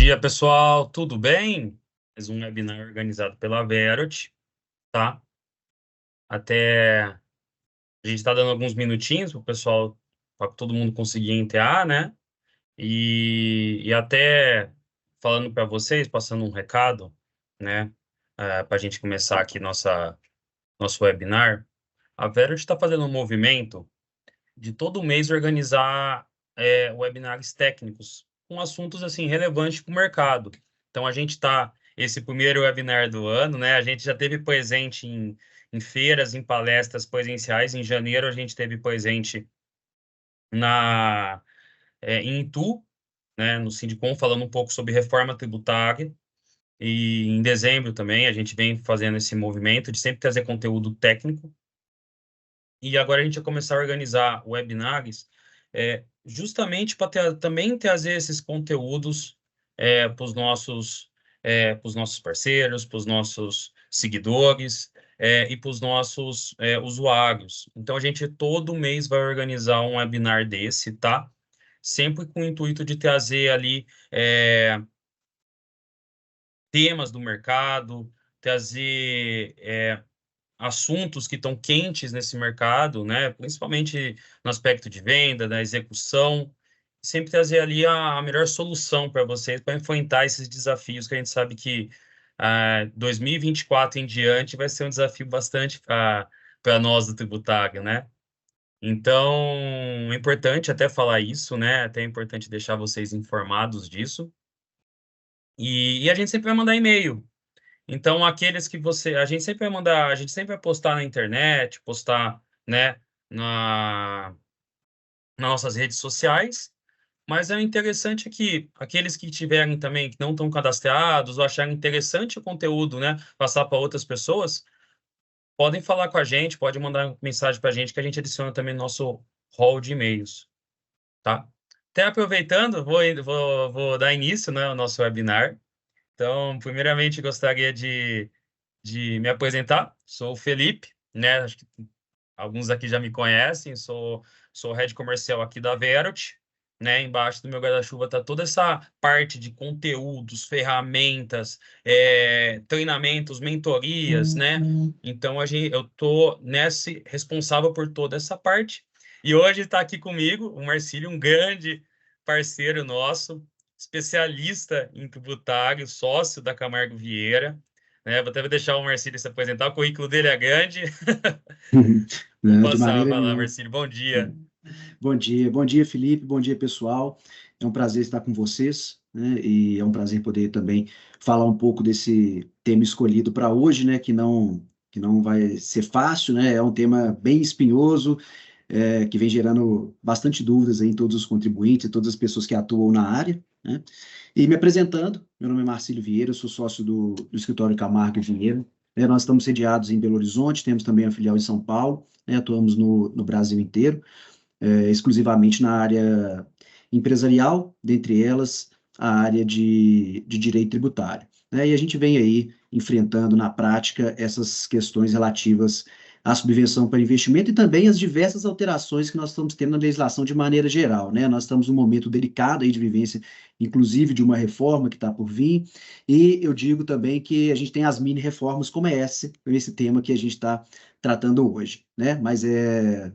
dia, pessoal. Tudo bem? Mais um webinar organizado pela Verot, tá? Até a gente está dando alguns minutinhos para o pessoal, para todo mundo conseguir entrar, né? E até falando para vocês, passando um recado, né? Para a gente começar aqui nosso webinar. A Verot está fazendo um movimento de todo mês organizar webinars técnicos com assuntos assim relevantes para o mercado. Então a gente está esse primeiro webinar do ano, né? A gente já teve presente em feiras, em palestras presenciais. Em janeiro a gente teve presente em Itu, né? No Sindicom, falando um pouco sobre reforma tributária. E em dezembro também a gente vem fazendo esse movimento de sempre trazer conteúdo técnico. E agora a gente vai começar a organizar webinars justamente para também trazer esses conteúdos para os nossos parceiros, para os nossos seguidores e para os nossos usuários. Então, a gente todo mês vai organizar um webinar desse, tá? Sempre com o intuito de trazer ali temas do mercado, trazer assuntos que estão quentes nesse mercado, né? Principalmente no aspecto de venda, da execução, sempre trazer ali a melhor solução para vocês para enfrentar esses desafios que a gente sabe que 2024 em diante vai ser um desafio bastante para nós do tributário, né? Então, é importante até falar isso, né? Até é importante deixar vocês informados disso. E a gente sempre vai mandar e-mail. Então, aqueles que a gente sempre vai mandar, a gente sempre vai postar na internet, postar, né, nas nossas redes sociais, mas é interessante que aqueles que tiverem também, que não estão cadastrados, ou acharem interessante o conteúdo, né, passar para outras pessoas, podem falar com a gente, pode mandar mensagem para a gente, que a gente adiciona também no nosso hall de e-mails, tá? Até aproveitando, vou dar início, né, ao nosso webinar. Então, primeiramente, gostaria de me apresentar. Sou o Felipe, né? Acho que alguns aqui já me conhecem. Sou head comercial aqui da Verot, né? Embaixo do meu guarda-chuva está toda essa parte de conteúdos, ferramentas, treinamentos, mentorias, né? Então eu tô responsável por toda essa parte. E hoje está aqui comigo o Marcílio, um grande parceiro nosso, especialista em tributário, sócio da Camargo Vieira, né? Vou até deixar o Marcílio se apresentar, o currículo dele é grande. Vou Não, de passar, maneira vai lá, nenhuma. Marcílio, bom dia. Bom dia, Felipe, bom dia, pessoal. É um prazer estar com vocês, né? E é um prazer poder também falar um pouco desse tema escolhido para hoje, né? Que não vai ser fácil, né? É um tema bem espinhoso, que vem gerando bastante dúvidas aí em todos os contribuintes e todas as pessoas que atuam na área, né? E me apresentando, meu nome é Marcílio Vieira, eu sou sócio do escritório Camargo e Vieira. Né? Nós estamos sediados em Belo Horizonte, temos também a filial em São Paulo, né? Atuamos no Brasil inteiro, exclusivamente na área empresarial, dentre elas a área de direito tributário. Né? E a gente vem aí enfrentando na prática essas questões relativas à subvenção para investimento e também as diversas alterações que nós estamos tendo na legislação de maneira geral. Né? Nós estamos num momento delicado aí de vivência, inclusive de uma reforma que está por vir, e eu digo também que a gente tem as mini-reformas como esse tema que a gente está tratando hoje, né? Mas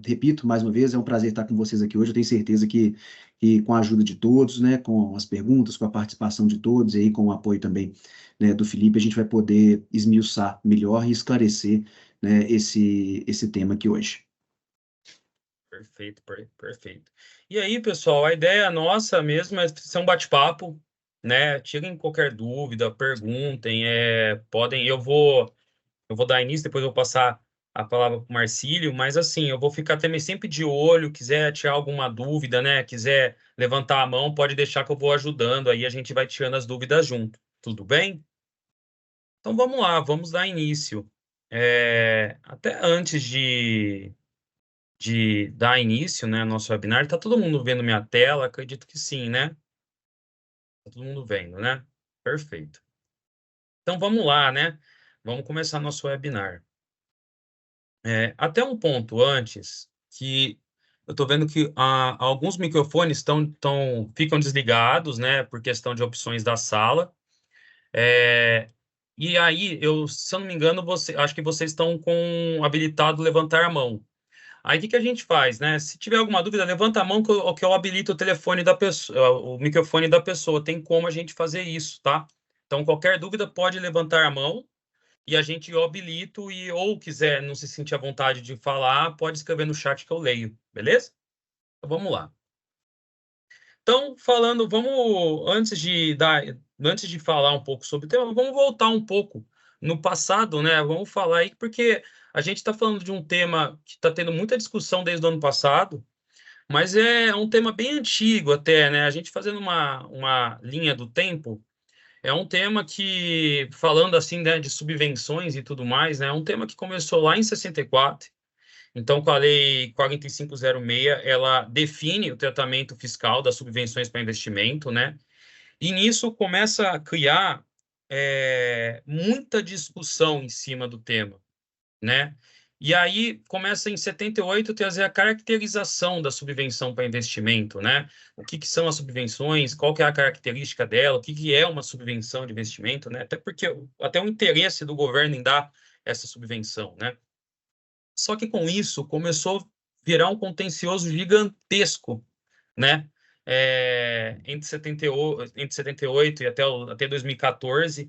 repito mais uma vez, é um prazer estar com vocês aqui hoje. Eu tenho certeza que com a ajuda de todos, né, com as perguntas, com a participação de todos e aí com o apoio também, né, do Felipe, a gente vai poder esmiuçar melhor e esclarecer, né, esse tema aqui hoje. Perfeito, perfeito. E aí, pessoal, a ideia nossa mesmo é ser um bate-papo, né? Tirem qualquer dúvida, perguntem, podem, eu vou dar início, depois eu vou passar a palavra para o Marcílio, mas assim, eu vou ficar também sempre de olho, quiser tirar alguma dúvida, né? Quiser levantar a mão, pode deixar que eu vou ajudando, aí a gente vai tirando as dúvidas junto. Tudo bem? Então vamos lá, vamos dar início. Até antes de dar início, né, ao nosso webinar, tá todo mundo vendo minha tela? Acredito que sim, né? Tá todo mundo vendo, né? Perfeito. Então vamos lá, né? Vamos começar nosso webinar. Até um ponto antes que eu estou vendo que alguns microfones ficam desligados, né, por questão de opções da sala. E aí, se eu não me engano, acho que vocês estão com habilitado levantar a mão. Aí, o que a gente faz, né? Se tiver alguma dúvida, levanta a mão que eu habilito o telefone da pessoa, o microfone da pessoa. Tem como a gente fazer isso, tá? Então, qualquer dúvida, pode levantar a mão e a gente eu habilito ou quiser não se sentir à vontade de falar, pode escrever no chat que eu leio, beleza? Então, vamos lá. Então, antes de falar um pouco sobre o tema, vamos voltar um pouco no passado, né? Vamos falar aí, porque a gente está falando de um tema que está tendo muita discussão desde o ano passado, mas é um tema bem antigo até, né? A gente fazendo uma linha do tempo, é um tema que, falando assim, né, de subvenções e tudo mais, né? É um tema que começou lá em 64. Então, com a Lei 4506, ela define o tratamento fiscal das subvenções para investimento, né? E nisso começa a criar muita discussão em cima do tema, né? E aí começa em 78 trazer a caracterização da subvenção para investimento, né? O que são as subvenções, qual que é a característica dela, o que é uma subvenção de investimento, né? Até porque até o interesse do governo em dar essa subvenção, né? Só que com isso começou a virar um contencioso gigantesco, né? Entre 78 e até 2014,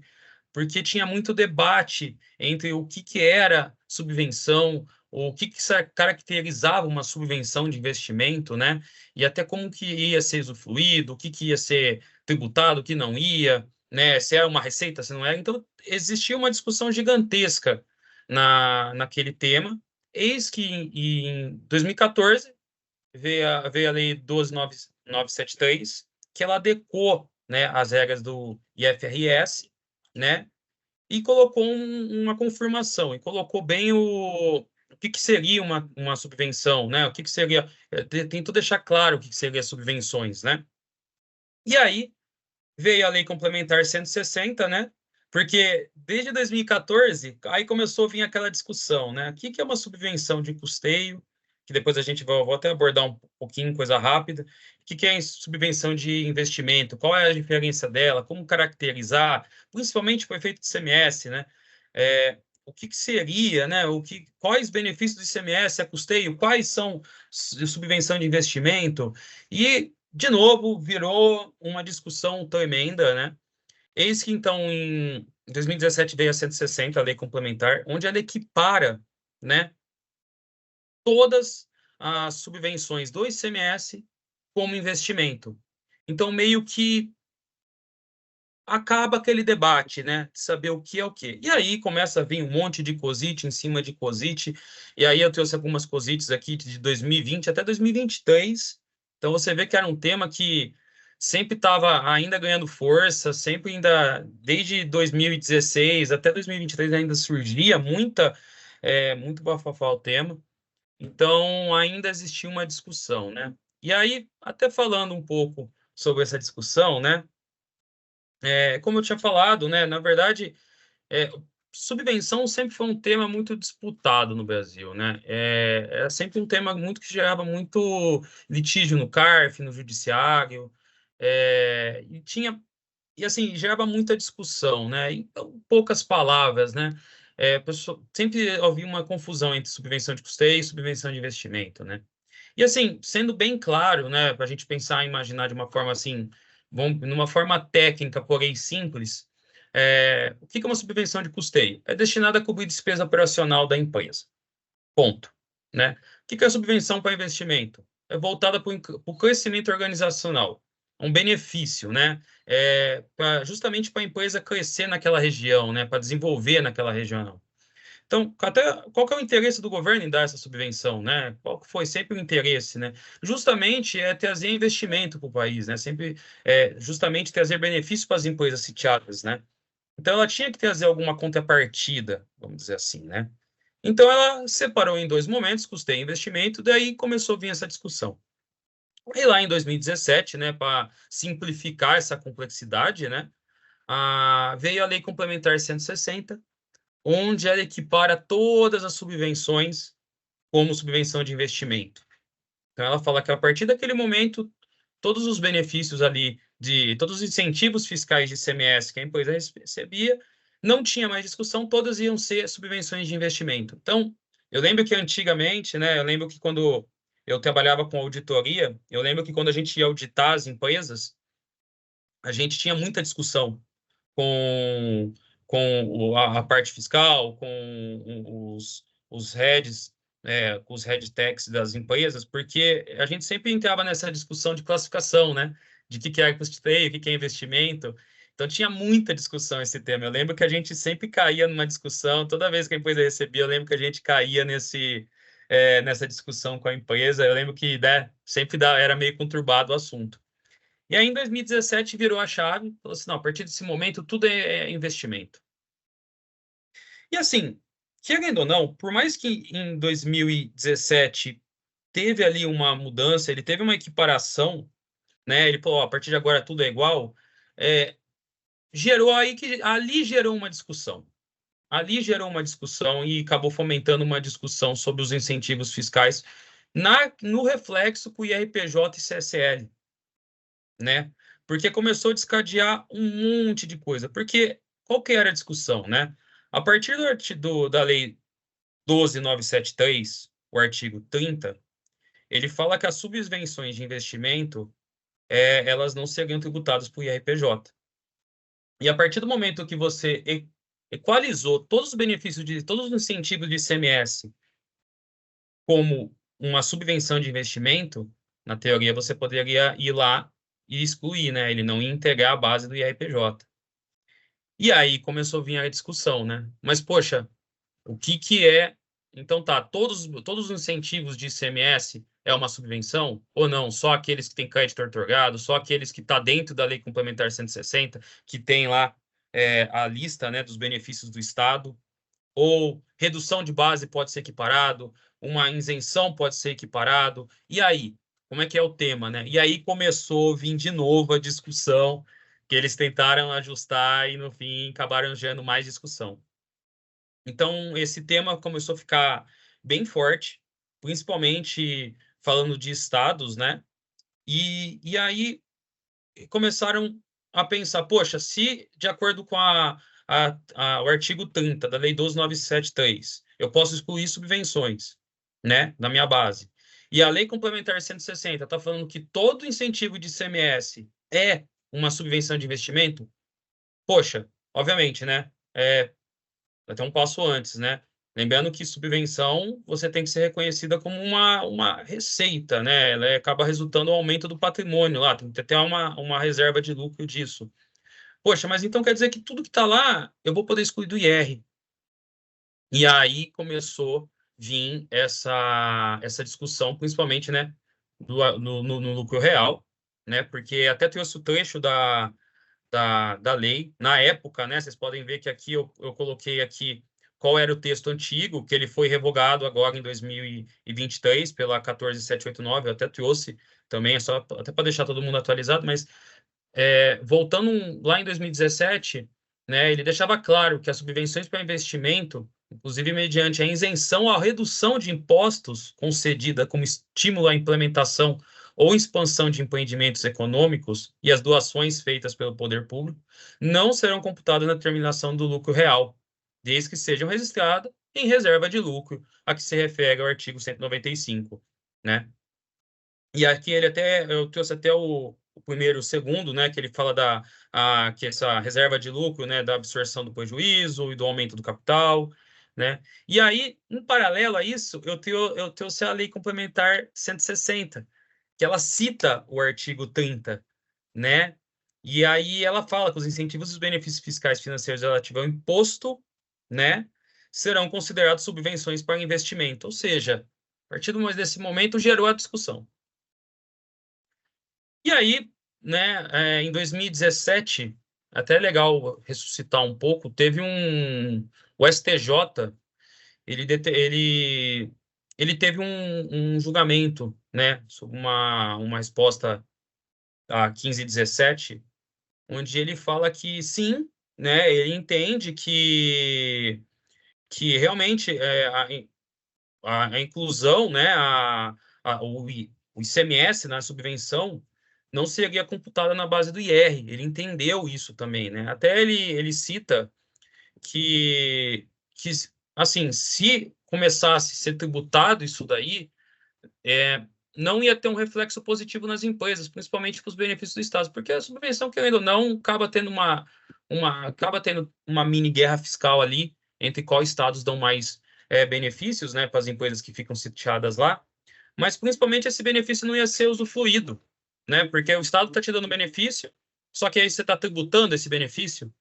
porque tinha muito debate entre o que era subvenção, o que caracterizava uma subvenção de investimento, né? E até como que ia ser usufruído, o que ia ser tributado, o que não ia, né? Se era uma receita, se não era. Então, existia uma discussão gigantesca naquele tema. Eis que em 2014 veio a Lei 12.973, que ela adequou, né, as regras do IFRS, né, e colocou uma confirmação, e colocou bem o que seria uma subvenção, né, o que seria, tentou deixar claro o que seria subvenções, né. E aí veio a Lei Complementar 160, né, porque desde 2014, aí começou a vir aquela discussão, né, o que é uma subvenção de custeio, que depois a gente vai até abordar um pouquinho, coisa rápida, o que é subvenção de investimento, qual é a diferença dela, como caracterizar, principalmente para o efeito de ICMS, né, o que seria, né, quais benefícios do ICMS a custeio, quais são subvenção de investimento, e, de novo, virou uma discussão tremenda, né, eis que, então, em 2017 veio a 160, a lei complementar, onde ela equipara, né, todas as subvenções do ICMS como investimento. Então, meio que acaba aquele debate, né, de saber o que é o quê. E aí começa a vir um monte de COSIT em cima de COSIT, e aí eu trouxe algumas COSITs aqui de 2020 até 2023. Então, você vê que era um tema que sempre estava ainda ganhando força, sempre ainda, desde 2016 até 2023 ainda surgia muito bafafá o tema. Então, ainda existia uma discussão, né? E aí, até falando um pouco sobre essa discussão, né? Como eu tinha falado, né? Na verdade, é, subvenção sempre foi um tema muito disputado no Brasil, né? Era sempre um tema muito que gerava muito litígio no CARF, no judiciário, e assim gerava muita discussão, né? Então, poucas palavras, né? Sempre havia uma confusão entre subvenção de custeio e subvenção de investimento, né? E assim, sendo bem claro, né, para a gente pensar e imaginar de uma forma assim, numa forma técnica, porém simples, o que é uma subvenção de custeio? É destinada a cobrir despesa operacional da empresa. Ponto. Né? O que é a subvenção para investimento? É voltada para o crescimento organizacional, um benefício, né? Justamente para a empresa crescer naquela região, né? Para desenvolver naquela região. Então, qual que é o interesse do governo em dar essa subvenção, né? Qual que foi sempre o interesse, né? Justamente é trazer investimento para o país, né? Sempre justamente trazer benefícios para as empresas sitiadas, né? Então, ela tinha que trazer alguma contrapartida, vamos dizer assim, né? Então, ela separou em dois momentos, custeio e investimento, daí começou a vir essa discussão. E lá em 2017, né, para simplificar essa complexidade, né, veio a Lei Complementar 160, onde ela equipara todas as subvenções como subvenção de investimento. Então, ela fala que a partir daquele momento, todos os benefícios ali, todos os incentivos fiscais de ICMS que a empresa recebia, não tinha mais discussão, todas iam ser subvenções de investimento. Então, eu lembro que antigamente, né, eu lembro que quando eu trabalhava com auditoria, eu lembro que quando a gente ia auditar as empresas, a gente tinha muita discussão com, com a parte fiscal, com os heads, com os head techs das empresas, porque a gente sempre entrava nessa discussão de classificação, né? De que é custeio, o que é investimento. Então tinha muita discussão esse tema. Eu lembro que a gente sempre caía numa discussão, toda vez que a empresa recebia, eu lembro que a gente caía nessa discussão com a empresa. Eu lembro que, né, era meio conturbado o assunto. E aí, em 2017, virou a chave, falou assim, não, a partir desse momento, tudo é investimento. E assim, querendo ou não, por mais que em 2017 teve ali uma mudança, ele teve uma equiparação, né? Ele falou, ó, a partir de agora tudo é igual, é, ali gerou uma discussão. Ali gerou uma discussão e acabou fomentando uma discussão sobre os incentivos fiscais no reflexo com o IRPJ e CSL, né? Porque começou a descadear um monte de coisa. Porque qual que era a discussão, né? A partir da Lei 12.973, o artigo 30, ele fala que as subvenções de investimento, elas não seriam tributadas por IRPJ. E a partir do momento que você equalizou todos os benefícios todos os incentivos de ICMS como uma subvenção de investimento, na teoria você poderia ir lá e excluir, né? Ele não ia integrar a base do IRPJ. E aí começou a vir a discussão, né? Mas, poxa, o que é... Então tá, todos os incentivos de ICMS é uma subvenção ou não? Só aqueles que têm crédito otorgado, só aqueles que estão dentro da Lei Complementar 160, que tem lá a lista, né, dos benefícios do Estado, ou redução de base pode ser equiparado, uma isenção pode ser equiparado. E aí, como é que é o tema, né? E aí começou a vir de novo a discussão, que eles tentaram ajustar e no fim acabaram gerando mais discussão. Então, esse tema começou a ficar bem forte, principalmente falando de estados, né? E aí começaram a pensar, poxa, se de acordo com o artigo 30 da Lei 12.973, eu posso excluir subvenções, né, da minha base. E a Lei Complementar 160 está falando que todo incentivo de ICMS é uma subvenção de investimento, poxa, obviamente, né, até um passo antes, né? Lembrando que subvenção você tem que ser reconhecida como uma receita, né? Ela acaba resultando no aumento do patrimônio lá, tem que ter uma reserva de lucro disso. Poxa, mas então quer dizer que tudo que está lá eu vou poder excluir do IR. E aí começou a vir essa discussão, principalmente, né, no lucro real, né? Porque até trouxe o trecho da lei. Na época, né, vocês podem ver que aqui eu coloquei aqui qual era o texto antigo, que ele foi revogado agora em 2023 pela 14789, eu até trouxe também, até para deixar todo mundo atualizado, mas voltando lá em 2017, né, ele deixava claro que as subvenções para investimento, inclusive mediante a isenção ou a redução de impostos concedida como estímulo à implementação ou expansão de empreendimentos econômicos e as doações feitas pelo poder público, não serão computadas na determinação do lucro real, desde que sejam registradas em reserva de lucro, a que se refere ao artigo 195, né? E aqui eu trouxe até o primeiro, o segundo, né, que ele fala que essa reserva de lucro, né, da absorção do prejuízo e do aumento do capital, né? E aí, em paralelo a isso, eu trouxe a Lei Complementar 160, que ela cita o artigo 30, né? E aí ela fala que os incentivos e os benefícios fiscais financeiros relativos ao imposto, né, serão considerados subvenções para investimento. Ou seja, a partir desse momento gerou a discussão. E aí, né, em 2017, até é legal ressuscitar um pouco, o STJ, ele teve um julgamento, né, sobre uma resposta a 1517, onde ele fala que sim, né, ele entende que realmente a inclusão, né, o ICMS, na subvenção, não seria computada na base do IR. Ele entendeu isso também, né? Até ele cita que assim, se começasse a ser tributado isso daí, não ia ter um reflexo positivo nas empresas, principalmente para os benefícios do Estado, porque a subvenção, querendo ou não, acaba tendo uma mini guerra fiscal ali entre quais estados dão mais benefícios, né, para as empresas que ficam sitiadas lá, mas principalmente esse benefício não ia ser usufruído, né, porque o Estado está te dando benefício, só que aí você está tributando esse benefício,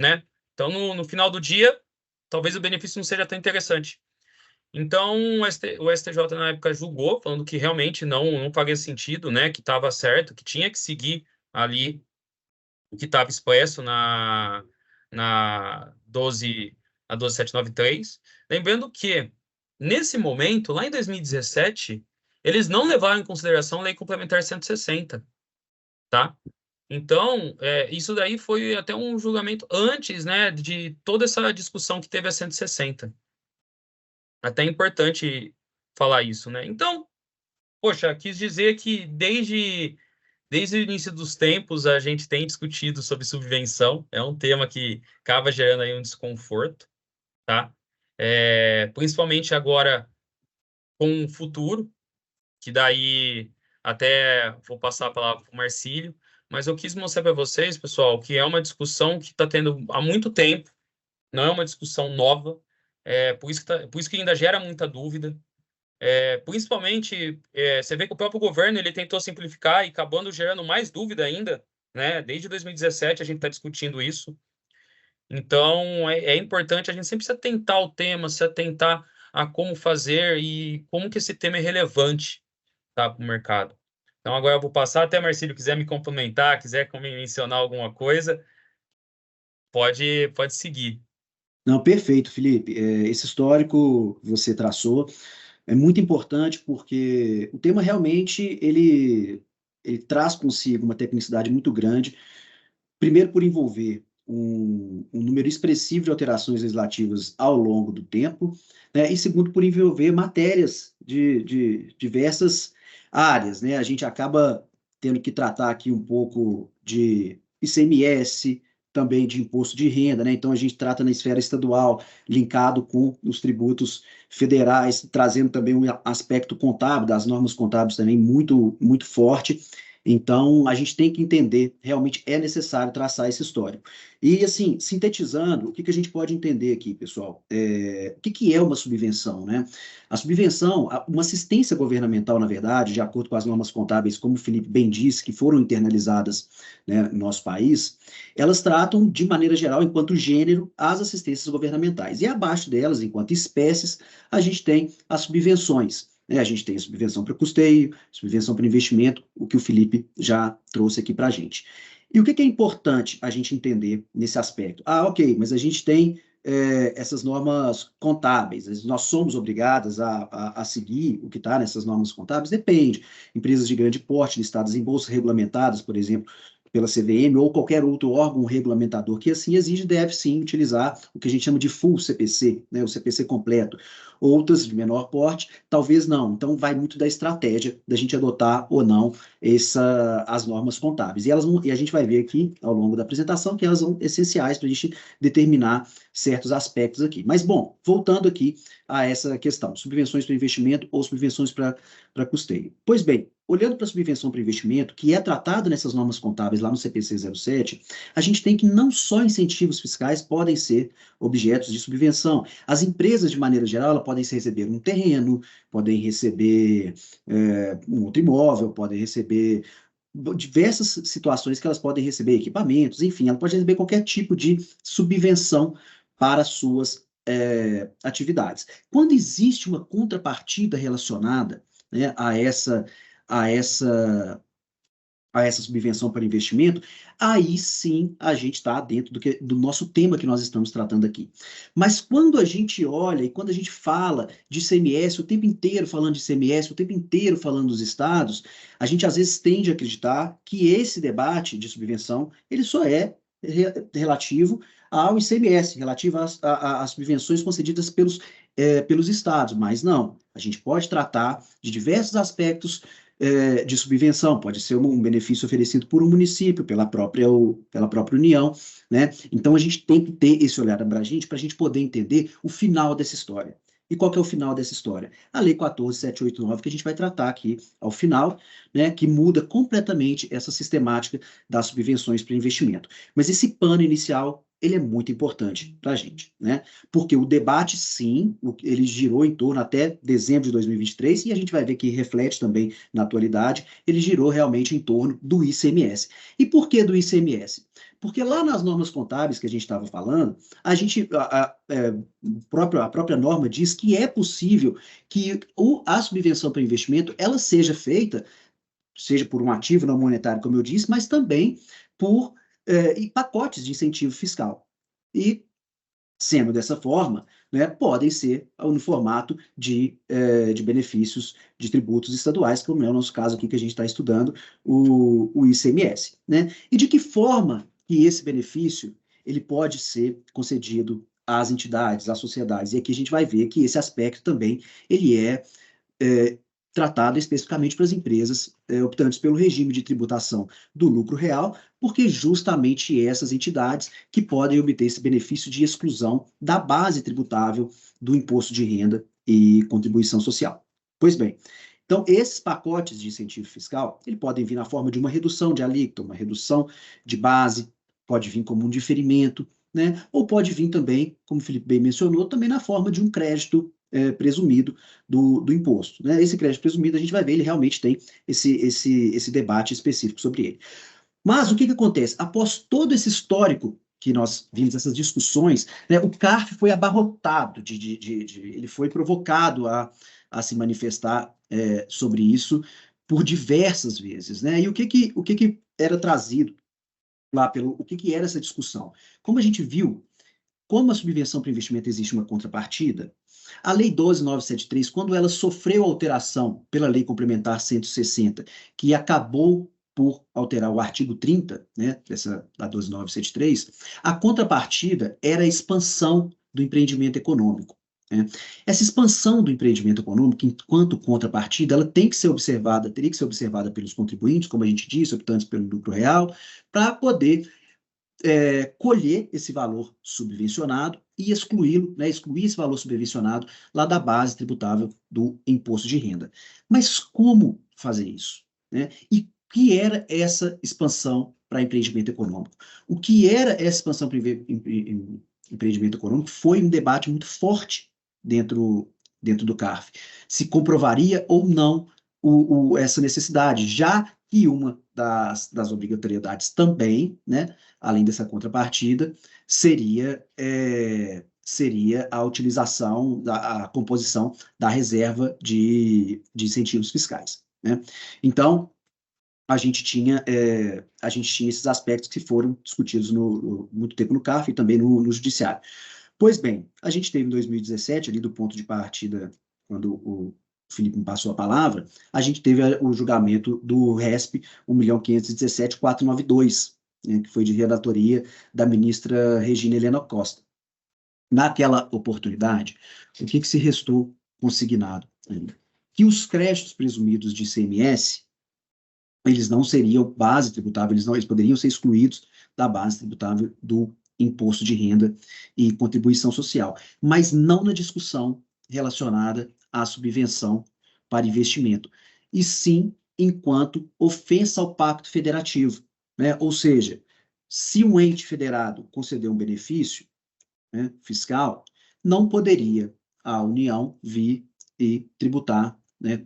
né? Então, no final do dia, talvez o benefício não seja tão interessante. Então, o STJ na época julgou, falando que realmente não faria sentido, né, que estava certo, que tinha que seguir ali o que estava expresso na 12, a 12793. Lembrando que, nesse momento, lá em 2017, eles não levaram em consideração a Lei Complementar 160, tá? Então, isso daí foi até um julgamento antes, né, de toda essa discussão que teve a 160. Até é importante falar isso, né? Então, poxa, quis dizer que desde o início dos tempos a gente tem discutido sobre subvenção. É um tema que acaba gerando aí um desconforto, tá? Principalmente agora com o futuro, que daí até vou passar a palavra para o Marcílio, mas eu quis mostrar para vocês, pessoal, que é uma discussão que está tendo há muito tempo, não é uma discussão nova, por isso que ainda gera muita dúvida. Principalmente, você vê que o próprio governo ele tentou simplificar e acabando gerando mais dúvida ainda, né? Desde 2017 a gente está discutindo isso. Então, é importante, a gente sempre se atentar ao tema, se atentar a como fazer e como que esse tema é relevante, tá, para o mercado. Então, agora eu vou passar, até Marcílio quiser me complementar, quiser mencionar alguma coisa, pode seguir. Não, perfeito, Felipe. Esse histórico que você traçou é muito importante porque o tema realmente ele traz consigo uma tecnicidade muito grande. Primeiro, por envolver um número expressivo de alterações legislativas ao longo do tempo, né? E segundo, por envolver matérias de diversas áreas, né? A gente acaba tendo que tratar aqui um pouco de ICMS, também de imposto de renda, né? Então a gente trata na esfera estadual, linkado com os tributos federais, trazendo também um aspecto contábil, das normas contábeis também muito, muito forte. Então, a gente tem que entender, realmente é necessário traçar esse histórico. E, assim, sintetizando, o que a gente pode entender aqui, pessoal? O que é uma subvenção, né? A subvenção, uma assistência governamental, na verdade, de acordo com as normas contábeis, como o Felipe bem disse, que foram internalizadas, né, no nosso país, elas tratam, de maneira geral, enquanto gênero, as assistências governamentais. E abaixo delas, enquanto espécies, a gente tem as subvenções. A gente tem subvenção para custeio, subvenção para investimento, o que o Felipe já trouxe aqui para a gente. E o que é importante a gente entender nesse aspecto? Ok, mas a gente tem essas normas contábeis, nós somos obrigados a seguir o que está nessas normas contábeis? Depende. Empresas de grande porte listadas em bolsas regulamentadas, por exemplo, pela CVM ou qualquer outro órgão regulamentador que assim exige, deve sim utilizar o que a gente chama de full CPC, né, o CPC completo. Outras de menor porte, talvez não. Então, vai muito da estratégia da gente adotar ou não as normas contábeis. E a gente vai ver aqui, ao longo da apresentação, que elas são essenciais para a gente determinar certos aspectos aqui. Mas, bom, voltando aqui a essa questão, subvenções para investimento ou subvenções para custeio. Pois bem, olhando para a subvenção para investimento, que é tratado nessas normas contábeis lá no CPC 07, a gente tem que não só incentivos fiscais podem ser objetos de subvenção. As empresas, de maneira geral, elas podem receber um terreno, podem receber um outro imóvel, podem receber diversas situações que elas podem receber equipamentos, enfim, ela pode receber qualquer tipo de subvenção para suas atividades. Quando existe uma contrapartida relacionada, né, a essa a essa subvenção para investimento, aí sim a gente está dentro do nosso tema que nós estamos tratando aqui. Mas quando a gente olha e quando a gente fala de ICMS, o tempo inteiro falando de ICMS, o tempo inteiro falando dos estados, a gente às vezes tende a acreditar que esse debate de subvenção, ele só é relativo ao ICMS, relativo às subvenções concedidas pelos estados, mas não. A gente pode tratar de diversos aspectos de subvenção, pode ser um benefício oferecido por um município, pela própria União, né? Então a gente tem que ter esse olhar abrangente para a gente poder entender o final dessa história. E qual que é o final dessa história? A Lei 14.789, que a gente vai tratar aqui ao final, né, que muda completamente essa sistemática das subvenções para investimento. Mas esse pano inicial, ele é muito importante para a gente, né? Porque o debate, sim, ele girou em torno até dezembro de 2023, e a gente vai ver que reflete também na atualidade, ele girou realmente em torno do ICMS. E por que do ICMS? Porque lá nas normas contábeis que a gente estava falando, a própria norma diz que é possível que a subvenção para investimento ela seja feita, seja por um ativo não monetário, como eu disse, mas também por pacotes de incentivo fiscal. E, sendo dessa forma, né, podem ser no formato de benefícios de tributos estaduais, como é o nosso caso aqui que a gente está estudando, o ICMS. Né? E de que forma que esse benefício ele pode ser concedido às entidades, às sociedades? E aqui a gente vai ver que esse aspecto também ele é, tratado especificamente para as empresas optantes pelo regime de tributação do lucro real, porque justamente essas entidades que podem obter esse benefício de exclusão da base tributável do imposto de renda e contribuição social. Pois bem, então esses pacotes de incentivo fiscal, ele podem vir na forma de uma redução de alíquota, uma redução de base, pode vir como um diferimento, né? Ou pode vir também, como o Felipe bem mencionou, também na forma de um crédito presumido do imposto. Né? Esse crédito presumido, a gente vai ver, ele realmente tem esse debate específico sobre ele. Mas o que acontece? Após todo esse histórico que nós vimos, essas discussões, né, o CARF foi abarrotado, ele foi provocado a se manifestar sobre isso por diversas vezes. Né? E o que era trazido lá o que era essa discussão? Como a gente viu, como a subvenção para investimento existe uma contrapartida, a Lei 12.973, quando ela sofreu alteração pela Lei Complementar 160, que acabou por alterar o artigo 30, né, da 12.973, a contrapartida era a expansão do empreendimento econômico. Né? Essa expansão do empreendimento econômico, enquanto contrapartida, ela tem que ser observada, teria que ser observada pelos contribuintes, como a gente disse, optantes pelo lucro real, para poder colher esse valor subvencionado e excluí-lo, né, excluir esse valor subvencionado lá da base tributável do imposto de renda. Mas como fazer isso? Né? E o que era essa expansão para empreendimento econômico? O que era essa expansão para empreendimento econômico foi um debate muito forte dentro do CARF. Se comprovaria ou não essa necessidade, já que uma das obrigatoriedades também, né, além dessa contrapartida, seria a utilização, a composição da reserva de incentivos fiscais. Né? Então, a gente tinha esses aspectos que foram discutidos muito tempo no CARF e também no Judiciário. Pois bem, a gente teve em 2017, ali do ponto de partida, quando o Felipe me passou a palavra, a gente teve o julgamento do RESP 1.517.492, né, que foi de relatoria da ministra Regina Helena Costa. Naquela oportunidade, o que se restou consignado ainda? Que os créditos presumidos de ICMS, eles não seriam base tributável, eles poderiam ser excluídos da base tributável do imposto de renda e contribuição social, mas não na discussão relacionada à subvenção para investimento, e sim enquanto ofensa ao pacto federativo, né? Ou seja, se um ente federado conceder um benefício, né, fiscal, não poderia a União vir e tributar, né,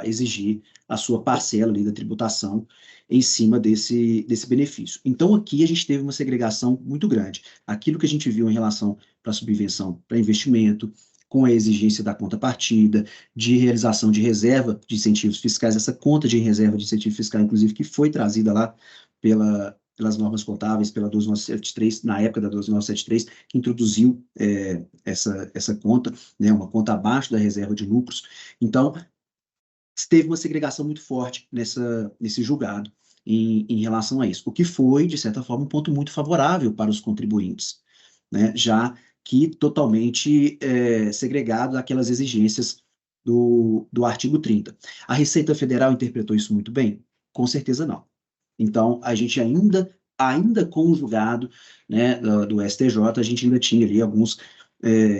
exigir a sua parcela ali da tributação em cima desse benefício. Então, aqui a gente teve uma segregação muito grande. Aquilo que a gente viu em relação para a subvenção para investimento, com a exigência da contrapartida, de realização de reserva de incentivos fiscais, essa conta de reserva de incentivo fiscal, inclusive, que foi trazida lá pelas normas contábeis, pela 12.973, na época da 12.973, que introduziu essa conta, né, uma conta abaixo da reserva de lucros. Então, teve uma segregação muito forte nesse julgado em relação a isso, o que foi, de certa forma, um ponto muito favorável para os contribuintes, né, já que totalmente segregado daquelas exigências do artigo 30. A Receita Federal interpretou isso muito bem? Com certeza não. Então, a gente ainda com o julgado, né, do STJ, a gente ainda tinha ali alguns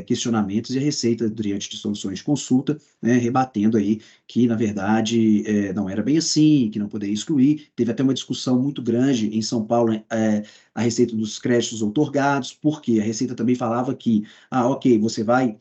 questionamentos, e a Receita, diante de soluções de consulta, né, rebatendo aí que, na verdade, não era bem assim, que não poderia excluir. Teve até uma discussão muito grande em São Paulo, a respeito dos créditos outorgados, porque a Receita também falava que, ok, você vai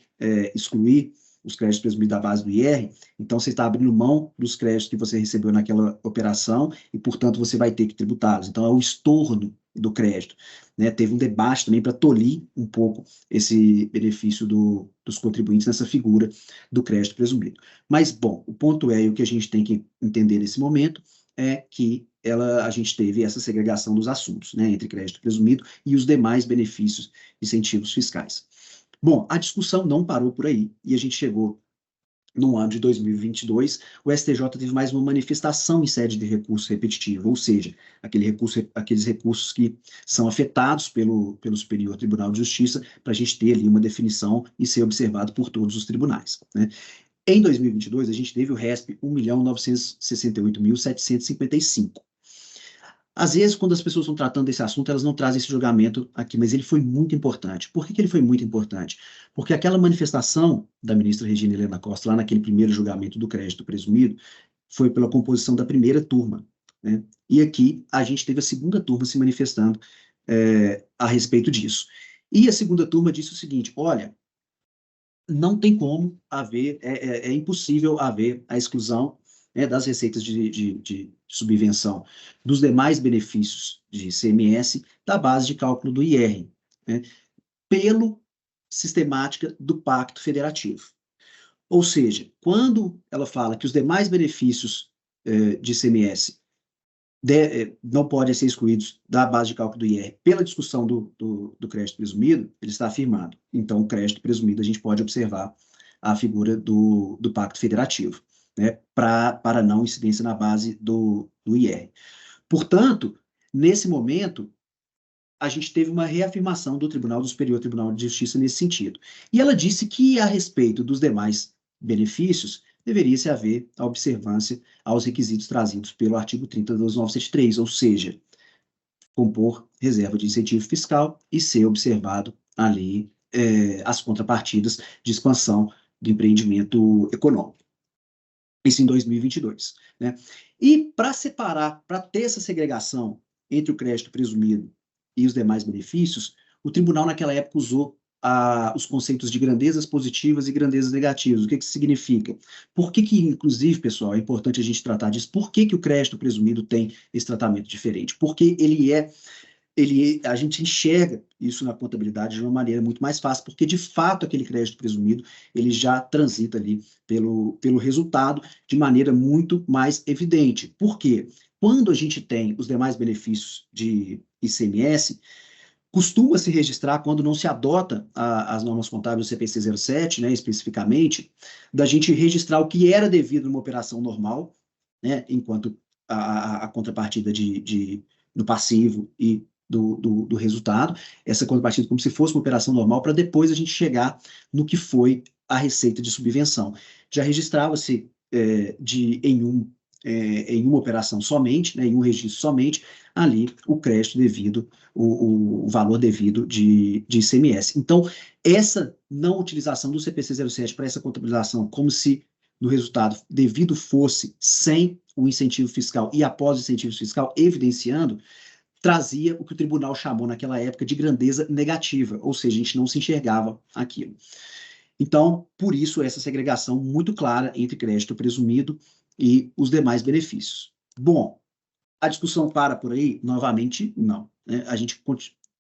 excluir os créditos presumidos da base do IR, então você está abrindo mão dos créditos que você recebeu naquela operação e, portanto, você vai ter que tributá-los. Então, é o estorno do crédito. Né? Teve um debate também para tolir um pouco esse benefício dos contribuintes nessa figura do crédito presumido. Mas, bom, o ponto é, e o que a gente tem que entender nesse momento, é que a gente teve essa segregação dos assuntos, né, entre crédito presumido e os demais benefícios, incentivos fiscais. Bom, a discussão não parou por aí, e a gente chegou no ano de 2022, o STJ teve mais uma manifestação em sede de recurso repetitivo, ou seja, aqueles recursos que são afetados pelo Superior Tribunal de Justiça, para a gente ter ali uma definição e ser observado por todos os tribunais. Né? Em 2022, a gente teve o RESP 1.968.755. Às vezes, quando as pessoas estão tratando desse assunto, elas não trazem esse julgamento aqui, mas ele foi muito importante. Por que ele foi muito importante? Porque aquela manifestação da ministra Regina Helena Costa, lá naquele primeiro julgamento do crédito presumido, foi pela composição da primeira turma. Né? E aqui a gente teve a segunda turma se manifestando a respeito disso. E a segunda turma disse o seguinte: olha, não tem como haver, é impossível haver a exclusão, né, das receitas de subvenção dos demais benefícios de ICMS da base de cálculo do IR, né, pelo sistemática do Pacto Federativo. Ou seja, quando ela fala que os demais benefícios de ICMS não podem ser excluídos da base de cálculo do IR pela discussão do crédito presumido, ele está afirmado. Então, o crédito presumido, a gente pode observar a figura do Pacto Federativo, né, para não incidência na base do IR. Portanto, nesse momento, a gente teve uma reafirmação do Superior Tribunal de Justiça nesse sentido. E ela disse que, a respeito dos demais benefícios, deveria-se haver a observância aos requisitos trazidos pelo artigo 30 da 2973, ou seja, compor reserva de incentivo fiscal e ser observado ali as contrapartidas de expansão do empreendimento econômico. Isso em 2022. Né? E para separar, para ter essa segregação entre o crédito presumido e os demais benefícios, o tribunal naquela época usou os conceitos de grandezas positivas e grandezas negativas. O que isso significa? Por que, inclusive, pessoal, é importante a gente tratar disso? Por que o crédito presumido tem esse tratamento diferente? Porque a gente enxerga isso na contabilidade de uma maneira muito mais fácil, porque, de fato, aquele crédito presumido, ele já transita ali pelo resultado de maneira muito mais evidente. Por quê? Quando a gente tem os demais benefícios de ICMS, costuma se registrar, quando não se adota as normas contábeis do CPC 07, né, especificamente, da gente registrar o que era devido numa operação normal, né, enquanto a contrapartida do passivo e do resultado, essa contrapartida como se fosse uma operação normal, para depois a gente chegar no que foi a receita de subvenção. Já registrava-se em uma operação somente, né, em um registro somente, ali o crédito devido, o valor devido de ICMS. Então, essa não utilização do CPC 07 para essa contabilização, como se no resultado devido fosse sem o incentivo fiscal e após o incentivo fiscal, evidenciando, trazia o que o tribunal chamou naquela época de grandeza negativa, ou seja, a gente não se enxergava aquilo. Então, por isso, essa segregação muito clara entre crédito presumido e os demais benefícios. Bom, a discussão para por aí? Novamente, não. Né? A gente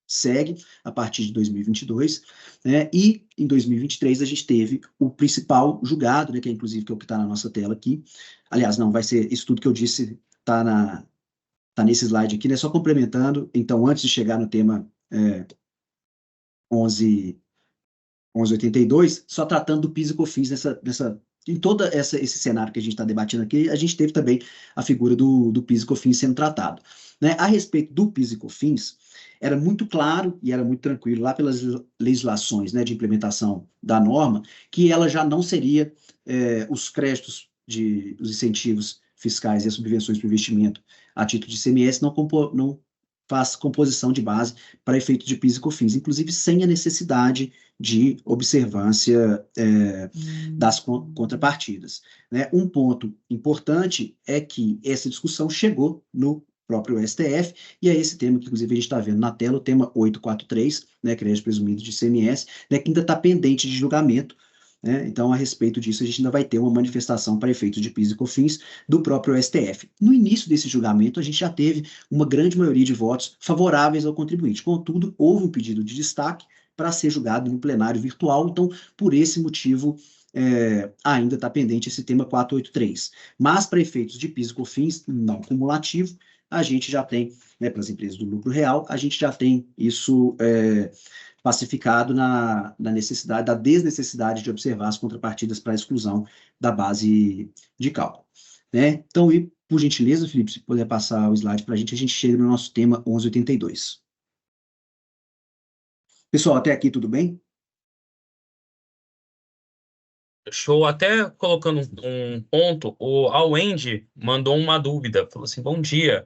segue a partir de 2022, né? E em 2023 a gente teve o principal julgado, né? Que é inclusive o que está na nossa tela aqui. Aliás, não, vai ser isso tudo que eu disse, está nesse slide aqui, né? Só complementando, então, antes de chegar no tema 1182, só tratando do PIS e COFINS em todo esse cenário que a gente está debatendo aqui, a gente teve também a figura do PIS e COFINS sendo tratado. Né? A respeito do PIS e COFINS, era muito claro e era muito tranquilo lá pelas legislações, né, de implementação da norma, que ela já não seria os créditos os incentivos fiscais e as subvenções para investimento a título de ICMS não faz composição de base para efeito de PIS e COFINS, inclusive sem a necessidade de observância das contrapartidas. Né? Um ponto importante é que essa discussão chegou no próprio STF, e é esse tema que, inclusive, a gente está vendo na tela, o tema 843, né, crédito presumido de ICMS, né, que ainda está pendente de julgamento, né? Então, a respeito disso, a gente ainda vai ter uma manifestação para efeitos de PIS e COFINS do próprio STF. No início desse julgamento, a gente já teve uma grande maioria de votos favoráveis ao contribuinte. Contudo, houve um pedido de destaque para ser julgado no plenário virtual, então, por esse motivo, ainda está pendente esse tema 483. Mas, para efeitos de PIS e COFINS não cumulativo, a gente já tem, né, para as empresas do lucro real, a gente já tem isso pacificado na necessidade, da desnecessidade de observar as contrapartidas para a exclusão da base de cálculo. Né? Então, e, por gentileza, Felipe, se puder passar o slide para a gente chega no nosso tema 1182. Pessoal, até aqui tudo bem? Show. Até colocando um ponto, o Alwendi mandou uma dúvida. Falou assim, bom dia.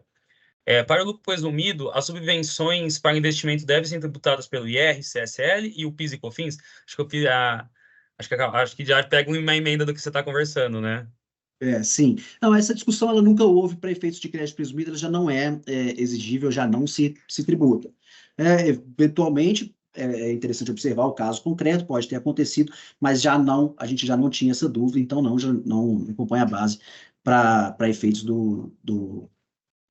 Para o lucro presumido, as subvenções para investimento devem ser tributadas pelo IR, CSL e o PIS e COFINS? Acho que já pega uma emenda do que você está conversando, né? Sim. Não, essa discussão ela nunca houve para efeitos de crédito presumido, ela já não é exigível, já não se tributa. Eventualmente, é interessante observar o caso concreto, pode ter acontecido, mas já não, a gente já não tinha essa dúvida, então já não acompanha a base para efeitos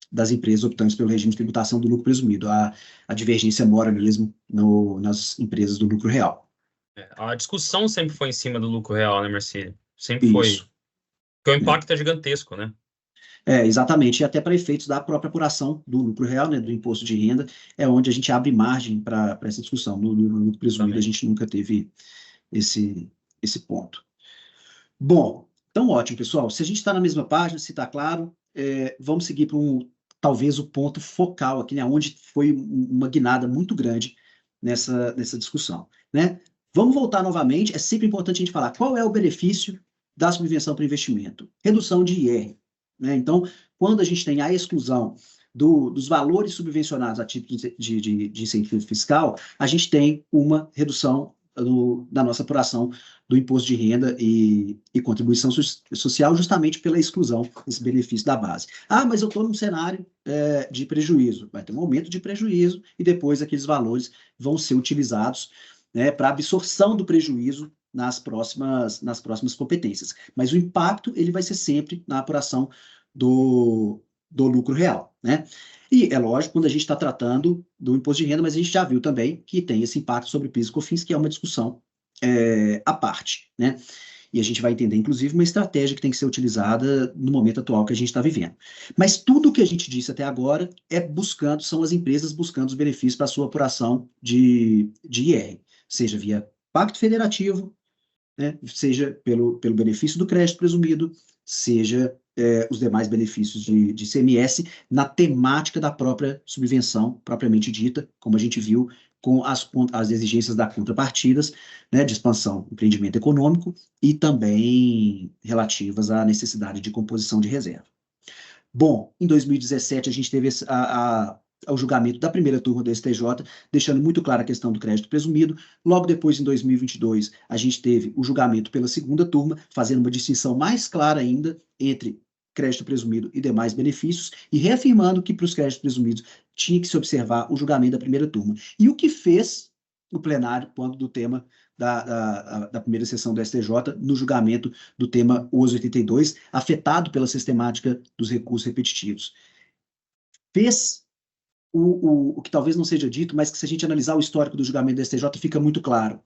das empresas optantes pelo regime de tributação do lucro presumido. A divergência mora mesmo nas empresas do lucro real. A discussão sempre foi em cima do lucro real, né, Marcílio? Sempre foi. Isso. Porque o impacto é gigantesco, né? Exatamente, e até para efeitos da própria apuração do lucro real, né, do imposto de renda, é onde a gente abre margem para essa discussão. No lucro presumido, Também. a gente nunca teve esse ponto. Bom, então ótimo, pessoal. Se a gente está na mesma página, se está claro, vamos seguir para talvez o ponto focal aqui, né, onde foi uma guinada muito grande nessa discussão. Né? Vamos voltar novamente, é sempre importante a gente falar qual é o benefício da subvenção para investimento. Redução de IR. Né? Então, quando a gente tem a exclusão dos valores subvencionados a título de incentivo fiscal, a gente tem uma redução da nossa apuração do imposto de renda e contribuição social, justamente pela exclusão desse benefício da base. Ah, mas eu estou num cenário de prejuízo. Vai ter um aumento de prejuízo e depois aqueles valores vão ser utilizados, né, para absorção do prejuízo nas próximas competências. Mas o impacto ele vai ser sempre na apuração do lucro real. Né? E é lógico, quando a gente está tratando do imposto de renda, mas a gente já viu também que tem esse impacto sobre PIS e COFINS, que é uma discussão à parte, né? E a gente vai entender, inclusive, uma estratégia que tem que ser utilizada no momento atual que a gente está vivendo. Mas tudo o que a gente disse até agora são as empresas buscando os benefícios para a sua apuração de IR, seja via pacto federativo, né, seja pelo benefício do crédito presumido, seja os demais benefícios de ICMS na temática da própria subvenção propriamente dita, como a gente viu com as exigências da contrapartidas, né, de expansão do empreendimento econômico e também relativas à necessidade de composição de reserva. Bom, em 2017 a gente teve ao julgamento da primeira turma do STJ, deixando muito clara a questão do crédito presumido. Logo depois, em 2022, a gente teve o julgamento pela segunda turma, fazendo uma distinção mais clara ainda entre crédito presumido e demais benefícios, e reafirmando que para os créditos presumidos tinha que se observar o julgamento da primeira turma. E o que fez o plenário quando do tema da primeira sessão do STJ, no julgamento do tema 1182, afetado pela sistemática dos recursos repetitivos. Fez o que talvez não seja dito, mas que se a gente analisar o histórico do julgamento do STJ, fica muito claro.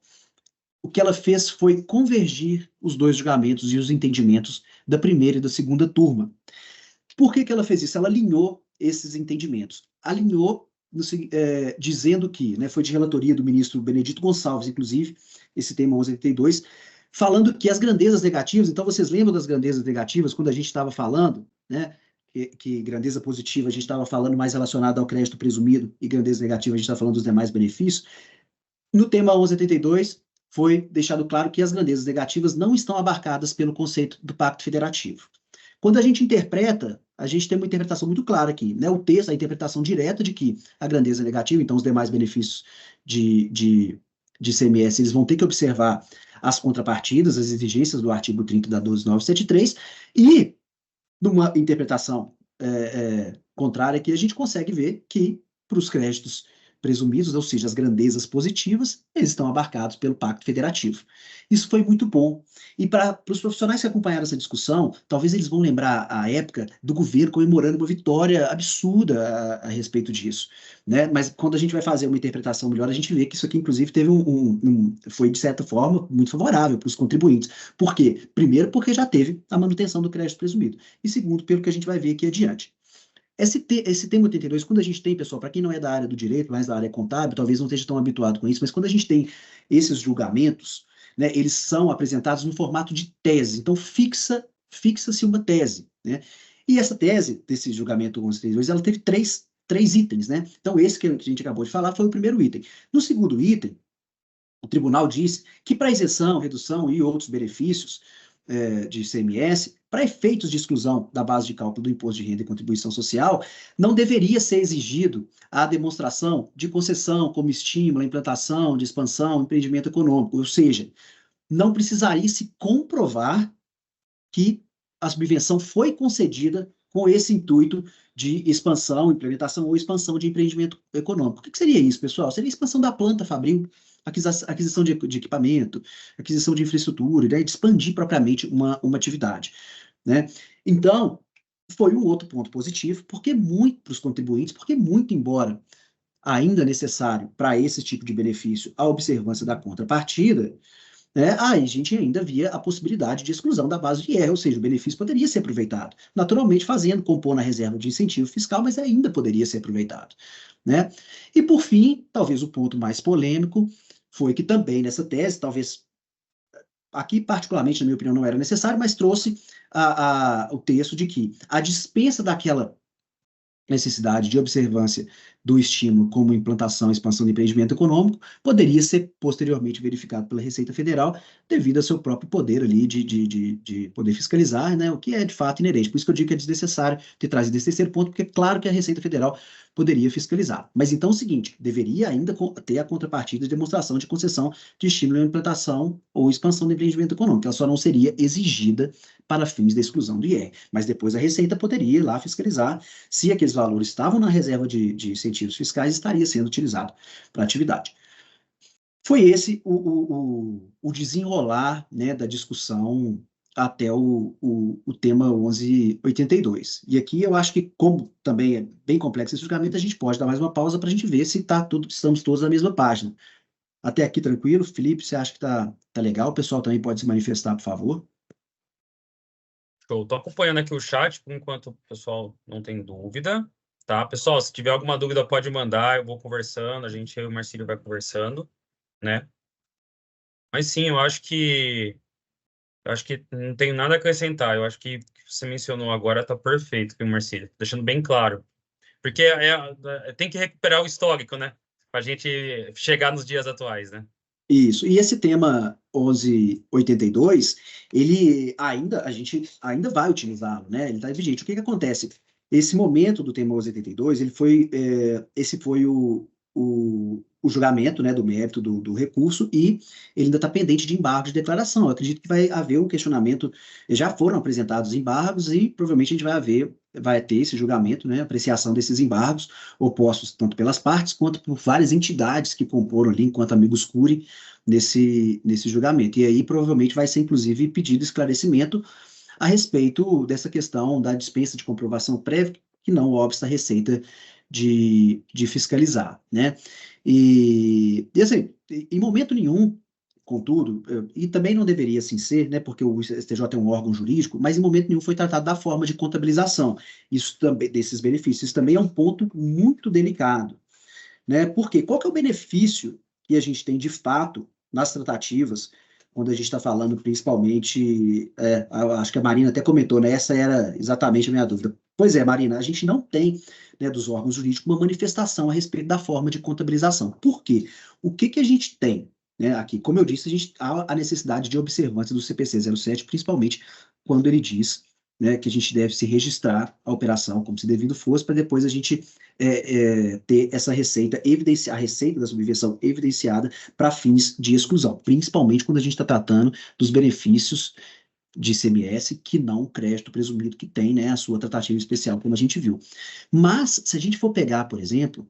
O que ela fez foi convergir os dois julgamentos e os entendimentos da primeira e da segunda turma. Por que ela fez isso? Ela alinhou esses entendimentos. Alinhou dizendo que, né, foi de relatoria do ministro Benedito Gonçalves, inclusive, esse tema 1182, falando que as grandezas negativas, então vocês lembram das grandezas negativas, quando a gente estava falando, né, que grandeza positiva a gente estava falando mais relacionada ao crédito presumido e grandeza negativa a gente está falando dos demais benefícios. No tema 1182, foi deixado claro que as grandezas negativas não estão abarcadas pelo conceito do Pacto Federativo. Quando a gente interpreta, a gente tem uma interpretação muito clara aqui, né? O texto, a interpretação direta de que a grandeza é negativa, então os demais benefícios de ICMS, eles vão ter que observar as contrapartidas, as exigências do artigo 30 da 12973, e numa interpretação contrária aqui, a gente consegue ver que, para os créditos presumidos, ou seja, as grandezas positivas, eles estão abarcados pelo Pacto Federativo. Isso foi muito bom. E para os profissionais que acompanharam essa discussão, talvez eles vão lembrar a época do governo comemorando uma vitória absurda a respeito disso, né? Mas quando a gente vai fazer uma interpretação melhor, a gente vê que isso aqui, inclusive, teve foi, de certa forma, muito favorável para os contribuintes. Por quê? Primeiro, porque já teve a manutenção do crédito presumido. E segundo, pelo que a gente vai ver aqui adiante. Esse tema 82, quando a gente tem, pessoal, para quem não é da área do direito, mas da área contábil, talvez não esteja tão habituado com isso, mas quando a gente tem esses julgamentos, né, eles são apresentados no formato de tese. Então, fixa-se uma tese, né? E essa tese, desse julgamento 1132, ela teve três itens, né? Então, esse que a gente acabou de falar foi o primeiro item. No segundo item, o tribunal disse que para isenção, redução e outros benefícios de ICMS, para efeitos de exclusão da base de cálculo do imposto de renda e contribuição social, não deveria ser exigido a demonstração de concessão como estímulo, implantação, de expansão, empreendimento econômico, ou seja, não precisaria se comprovar que a subvenção foi concedida com esse intuito de expansão, implementação ou expansão de empreendimento econômico. O que seria isso, pessoal? Seria a expansão da planta fabril, aquisição de equipamento, aquisição de infraestrutura, né, de expandir propriamente uma atividade, né? Então, foi um outro ponto positivo, porque muito para os contribuintes, porque muito embora ainda necessário para esse tipo de benefício a observância da contrapartida, né, aí a gente ainda via a possibilidade de exclusão da base de IR, ou seja, o benefício poderia ser aproveitado, naturalmente compor na reserva de incentivo fiscal, mas ainda poderia ser aproveitado, né? E por fim, talvez o ponto mais polêmico foi que também nessa tese, talvez aqui particularmente, na minha opinião, não era necessário, mas trouxe o texto de que a dispensa daquela necessidade de observância do estímulo como implantação e expansão do empreendimento econômico poderia ser posteriormente verificado pela Receita Federal devido ao seu próprio poder ali de poder fiscalizar, né, o que é de fato inerente. Por isso que eu digo que é desnecessário ter trazido esse terceiro ponto, porque é claro que a Receita Federal poderia fiscalizar. Mas então é o seguinte, deveria ainda ter a contrapartida de demonstração de concessão de estímulo à implantação ou expansão do empreendimento econômico. Ela só não seria exigida para fins da exclusão do IR. Mas depois a Receita poderia ir lá fiscalizar se aqueles valores estavam na reserva de incentivos fiscais, estaria sendo utilizado para a atividade. Foi esse o desenrolar, né, da discussão até o tema 1182. E aqui eu acho que, como também é bem complexo esse julgamento, a gente pode dar mais uma pausa para a gente ver se estamos todos na mesma página. Até aqui tranquilo? Felipe, você acha que tá legal? O pessoal também pode se manifestar, por favor? Eu tô acompanhando aqui o chat, por enquanto o pessoal não tem dúvida, tá? Pessoal, se tiver alguma dúvida, pode mandar, eu vou conversando, eu e o Marcílio vai conversando, né? Mas sim, eu acho que não tenho nada a acrescentar. Eu acho que o que você mencionou agora está perfeito, viu, Marcílio? Deixando bem claro. Porque tem que recuperar o histórico, né? Para a gente chegar nos dias atuais, né? Isso. E esse tema 1182, a gente ainda vai utilizá-lo, né? Ele está vigente. O que que acontece? Esse momento do tema 1182, esse foi o julgamento, né, do mérito do recurso e ele ainda está pendente de embargo de declaração. Eu acredito que vai haver um questionamento, já foram apresentados embargos e provavelmente a gente vai ter esse julgamento, né, apreciação desses embargos opostos tanto pelas partes quanto por várias entidades que comporam ali, enquanto amigos curi, nesse julgamento. E aí provavelmente vai ser, inclusive, pedido esclarecimento a respeito dessa questão da dispensa de comprovação prévia, que não obsta a Receita de fiscalizar, né? E assim, em momento nenhum, contudo, e também não deveria assim ser, né, porque o STJ é um órgão jurídico, mas em momento nenhum foi tratado da forma de contabilização. Isso também, desses benefícios, isso também é um ponto muito delicado, né? Porque qual que é o benefício que a gente tem de fato nas tratativas quando a gente está falando principalmente, acho que a Marina até comentou, né? Essa era exatamente a minha dúvida. Pois é, Marina, a gente não tem, né, dos órgãos jurídicos uma manifestação a respeito da forma de contabilização. Por quê? O que que a gente tem, né, aqui? Como eu disse, a gente há a necessidade de observância do CPC 07, principalmente quando ele diz, né, que a gente deve se registrar a operação como se devido fosse, para depois a gente ter essa receita, a receita da subvenção evidenciada para fins de exclusão, principalmente quando a gente está tratando dos benefícios de ICMS que não o crédito presumido que tem, né, a sua tratativa especial, como a gente viu. Mas, se a gente for pegar, por exemplo,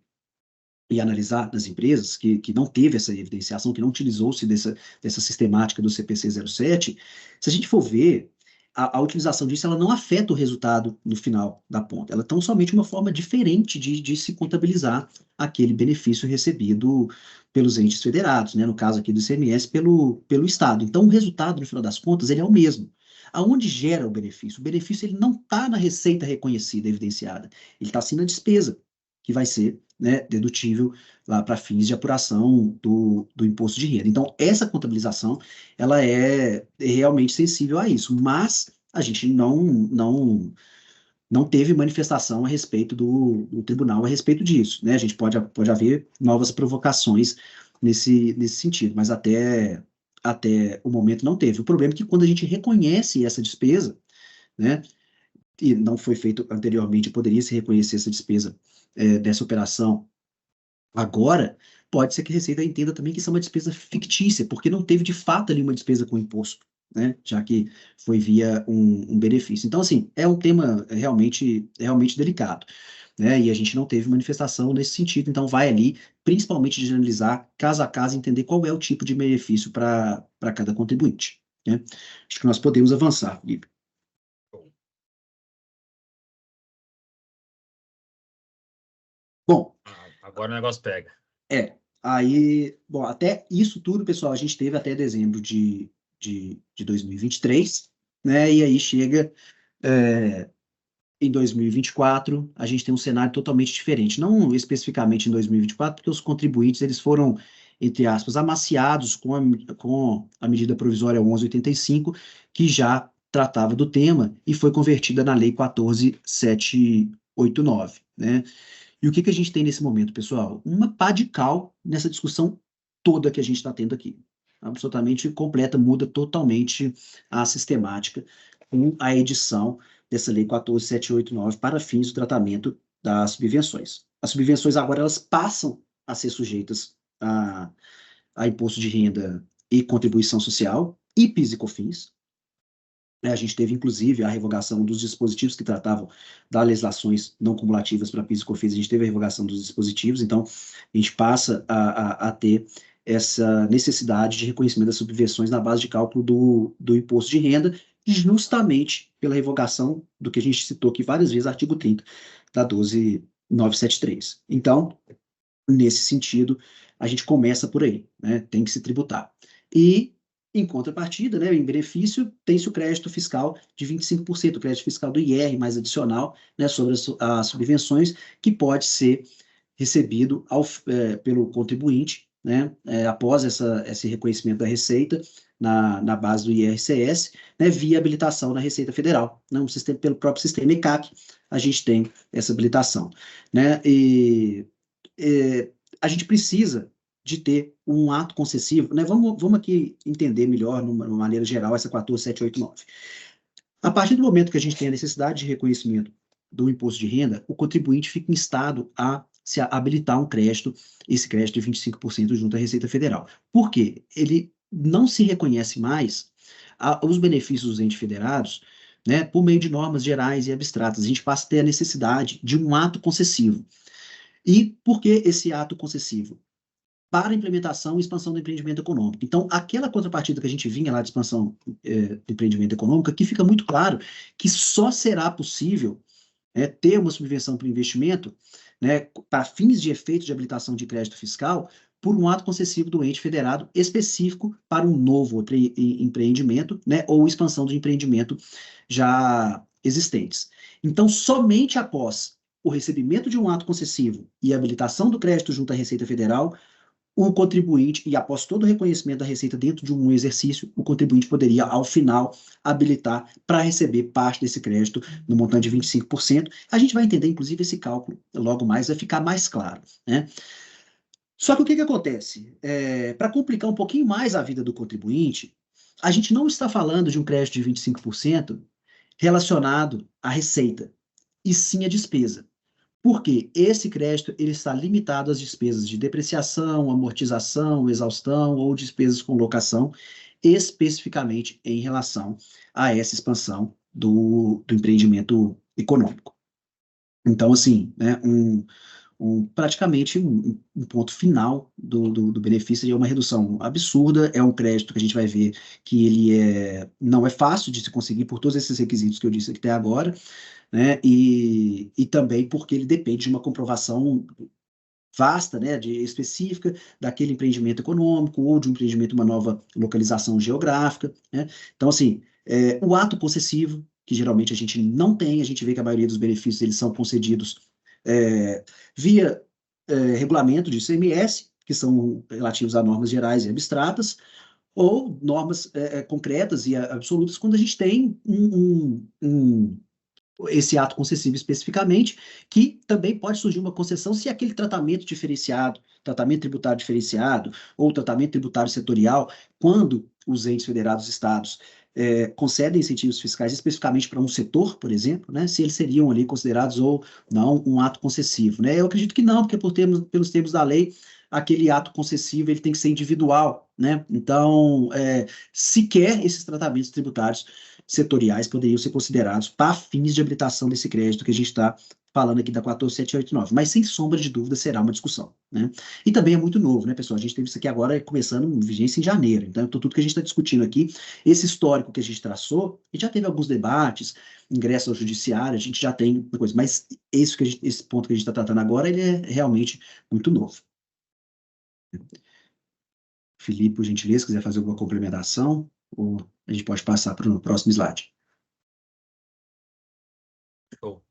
e analisar nas empresas que não teve essa evidenciação, que não utilizou-se dessa sistemática do CPC 07, se a gente for ver, a utilização disso ela não afeta o resultado no final da ponta. Ela é tão somente uma forma diferente de se contabilizar aquele benefício recebido pelos entes federados, né? No caso aqui do ICMS, pelo Estado. Então, o resultado, no final das contas, ele é o mesmo. Aonde gera o benefício? O benefício ele não está na receita reconhecida, evidenciada. Ele está sim na despesa, que vai ser, né, dedutível lá para fins de apuração do imposto de renda. Então, essa contabilização, ela é realmente sensível a isso, mas a gente não teve manifestação a respeito do tribunal a respeito disso, né? A gente pode haver novas provocações nesse sentido, mas até o momento não teve. O problema é que quando a gente reconhece essa despesa, né, e não foi feito anteriormente, poderia se reconhecer essa despesa dessa operação agora, pode ser que a Receita entenda também que isso é uma despesa fictícia, porque não teve de fato ali uma despesa com imposto, né? Já que foi via um benefício. Então, assim, é um tema realmente delicado, né? E a gente não teve manifestação nesse sentido, então vai ali, principalmente de analisar caso a caso, entender qual é o tipo de benefício para cada contribuinte, né? Acho que nós podemos avançar, Felipe. Bom, Agora o negócio pega. aí, bom, até isso tudo, pessoal, a gente teve até dezembro de 2023, né? E aí chega em 2024, a gente tem um cenário totalmente diferente. Não especificamente em 2024, porque os contribuintes eles foram, entre aspas, amaciados com a medida provisória 1185, que já tratava do tema e foi convertida na Lei 14.789, né? E o que que a gente tem nesse momento, pessoal? Uma pá de cal nessa discussão toda que a gente está tendo aqui. Absolutamente completa, muda totalmente a sistemática com a edição dessa Lei 14.789 para fins do tratamento das subvenções. As subvenções agora elas passam a ser sujeitas a imposto de renda e contribuição social, e PIS e COFINS, né. A gente teve, inclusive, a revogação dos dispositivos que tratavam das legislações não cumulativas para PIS e COFINS, a gente teve a revogação dos dispositivos, então a gente passa a ter essa necessidade de reconhecimento das subvenções na base de cálculo do imposto de renda, justamente pela revogação do que a gente citou aqui várias vezes, artigo 30 da 12.973. Então, nesse sentido, a gente começa por aí, né? Tem que se tributar. E, em contrapartida, né, em benefício, tem-se o crédito fiscal de 25%, o crédito fiscal do IR mais adicional, né, sobre as subvenções, que pode ser recebido pelo contribuinte, né, após esse reconhecimento da receita na base do IRCS, né, via habilitação na Receita Federal. Né, pelo próprio sistema ECAC, a gente tem essa habilitação. Né, a gente precisa de ter um ato concessivo, né? Vamos aqui entender melhor, numa maneira geral, essa 14.789. A partir do momento que a gente tem a necessidade de reconhecimento do imposto de renda, o contribuinte fica instado a se habilitar um crédito, esse crédito de 25% junto à Receita Federal. Por quê? Ele não se reconhece mais os benefícios dos entes federados, né, por meio de normas gerais e abstratas. A gente passa a ter a necessidade de um ato concessivo. E por que esse ato concessivo? Para a implementação e expansão do empreendimento econômico. Então, aquela contrapartida que a gente vinha lá de expansão do empreendimento econômico, aqui fica muito claro que só será possível ter uma subvenção para o investimento, né, para fins de efeito de habilitação de crédito fiscal, por um ato concessivo do ente federado específico para um novo empreendimento, né, ou expansão do empreendimento já existentes. Então, somente após o recebimento de um ato concessivo e a habilitação do crédito junto à Receita Federal, o contribuinte, e após todo o reconhecimento da receita dentro de um exercício, o contribuinte poderia, ao final, habilitar para receber parte desse crédito no montante de 25%. A gente vai entender, inclusive, esse cálculo logo mais, vai ficar mais claro, né? Só que o que que acontece? Para complicar um pouquinho mais a vida do contribuinte, a gente não está falando de um crédito de 25% relacionado à receita, e sim à despesa. Porque esse crédito ele está limitado às despesas de depreciação, amortização, exaustão ou despesas com locação, especificamente em relação a essa expansão do empreendimento econômico. Então, assim, né, praticamente um ponto final do benefício é uma redução absurda, é um crédito que a gente vai ver que ele não é fácil de se conseguir por todos esses requisitos que eu disse aqui até agora, né? E também porque ele depende de uma comprovação vasta, né, específica daquele empreendimento econômico ou de um empreendimento, uma nova localização geográfica, né? Então, assim, o ato concessivo, que geralmente a gente não tem, a gente vê que a maioria dos benefícios eles são concedidos via regulamento de ICMS, que são relativos a normas gerais e abstratas, ou normas concretas e absolutas, quando a gente tem esse ato concessivo especificamente, que também pode surgir uma concessão se aquele tratamento diferenciado, tratamento tributário diferenciado, ou tratamento tributário setorial, quando os entes federados estados concedem incentivos fiscais especificamente para um setor, por exemplo, né, se eles seriam ali considerados ou não um ato concessivo, né? Eu acredito que não, porque pelos termos da lei, aquele ato concessivo ele tem que ser individual, né? Então, sequer esses tratamentos tributários setoriais poderiam ser considerados para fins de habilitação desse crédito que a gente está falando aqui da 14789, mas sem sombra de dúvida será uma discussão, né? E também é muito novo, né, pessoal? A gente teve isso aqui agora começando vigência em janeiro, então tudo que a gente está discutindo aqui, esse histórico que a gente traçou, a gente já teve alguns debates, ingresso ao judiciário, a gente já tem uma coisa, mas esse ponto que a gente está tratando agora, ele é realmente muito novo. Felipe, por gentileza, se quiser fazer alguma complementação, ou a gente pode passar para o próximo slide.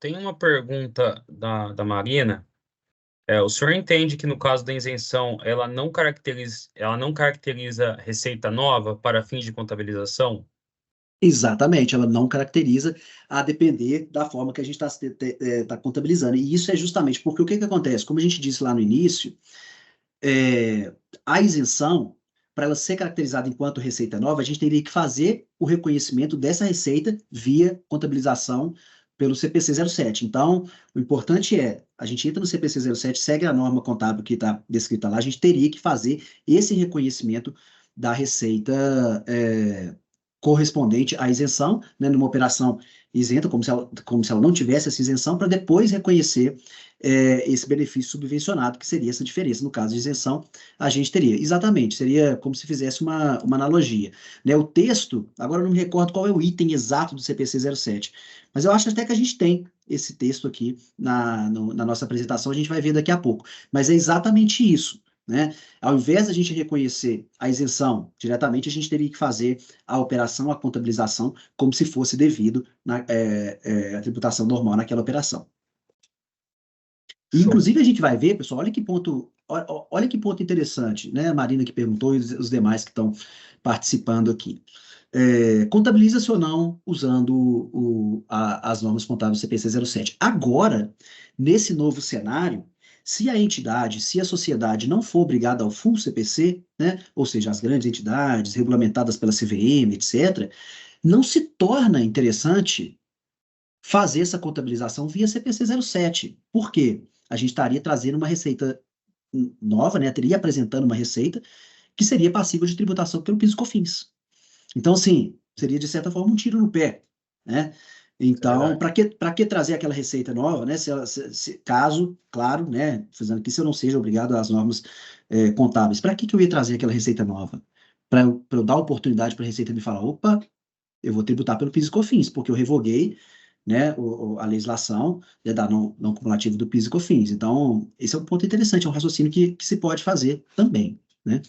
Tem uma pergunta da Marina. O senhor entende que no caso da isenção, ela não caracteriza receita nova para fins de contabilização? Exatamente, ela não caracteriza a depender da forma que a gente está contabilizando. E isso é justamente porque o que acontece? Como a gente disse lá no início, a isenção, para ela ser caracterizada enquanto receita nova, a gente teria que fazer o reconhecimento dessa receita via contabilização pelo CPC 07. Então, o importante a gente entra no CPC 07, segue a norma contábil que está descrita lá, a gente teria que fazer esse reconhecimento da receita correspondente à isenção, né, numa operação isenta, como se ela não tivesse essa isenção, para depois reconhecer esse benefício subvencionado, que seria essa diferença. No caso de isenção, a gente teria. Exatamente, seria como se fizesse uma analogia. Né? O texto, agora eu não me recordo qual é o item exato do CPC 07, mas eu acho até que a gente tem esse texto aqui na nossa apresentação, a gente vai ver daqui a pouco. Mas é exatamente isso. Né? Ao invés da gente reconhecer a isenção diretamente, a gente teria que fazer a operação, a contabilização, como se fosse devido a tributação normal naquela operação. E, inclusive, a gente vai ver, pessoal, olha que ponto interessante, né? A Marina que perguntou e os demais que estão participando aqui. Contabiliza-se ou não usando as normas contábeis CPC 07. Agora, nesse novo cenário, se a entidade, se a sociedade não for obrigada ao full CPC, né, ou seja, as grandes entidades regulamentadas pela CVM, etc., não se torna interessante fazer essa contabilização via CPC 07. Por quê? A gente estaria trazendo uma receita nova, né, teria apresentando uma receita que seria passível de tributação pelo PIS e COFINS. Então, assim, seria de certa forma um tiro no pé, né? Então, para que trazer aquela receita nova, né? Caso, claro, né? Fazendo aqui, se eu não seja obrigado às normas contábeis, para que eu ia trazer aquela receita nova? Para eu dar oportunidade para a receita me falar, opa, eu vou tributar pelo PIS e COFINS, porque eu revoguei, né, a legislação da não cumulativa do PIS e COFINS. Então, esse é um ponto interessante, é um raciocínio que se pode fazer também, né?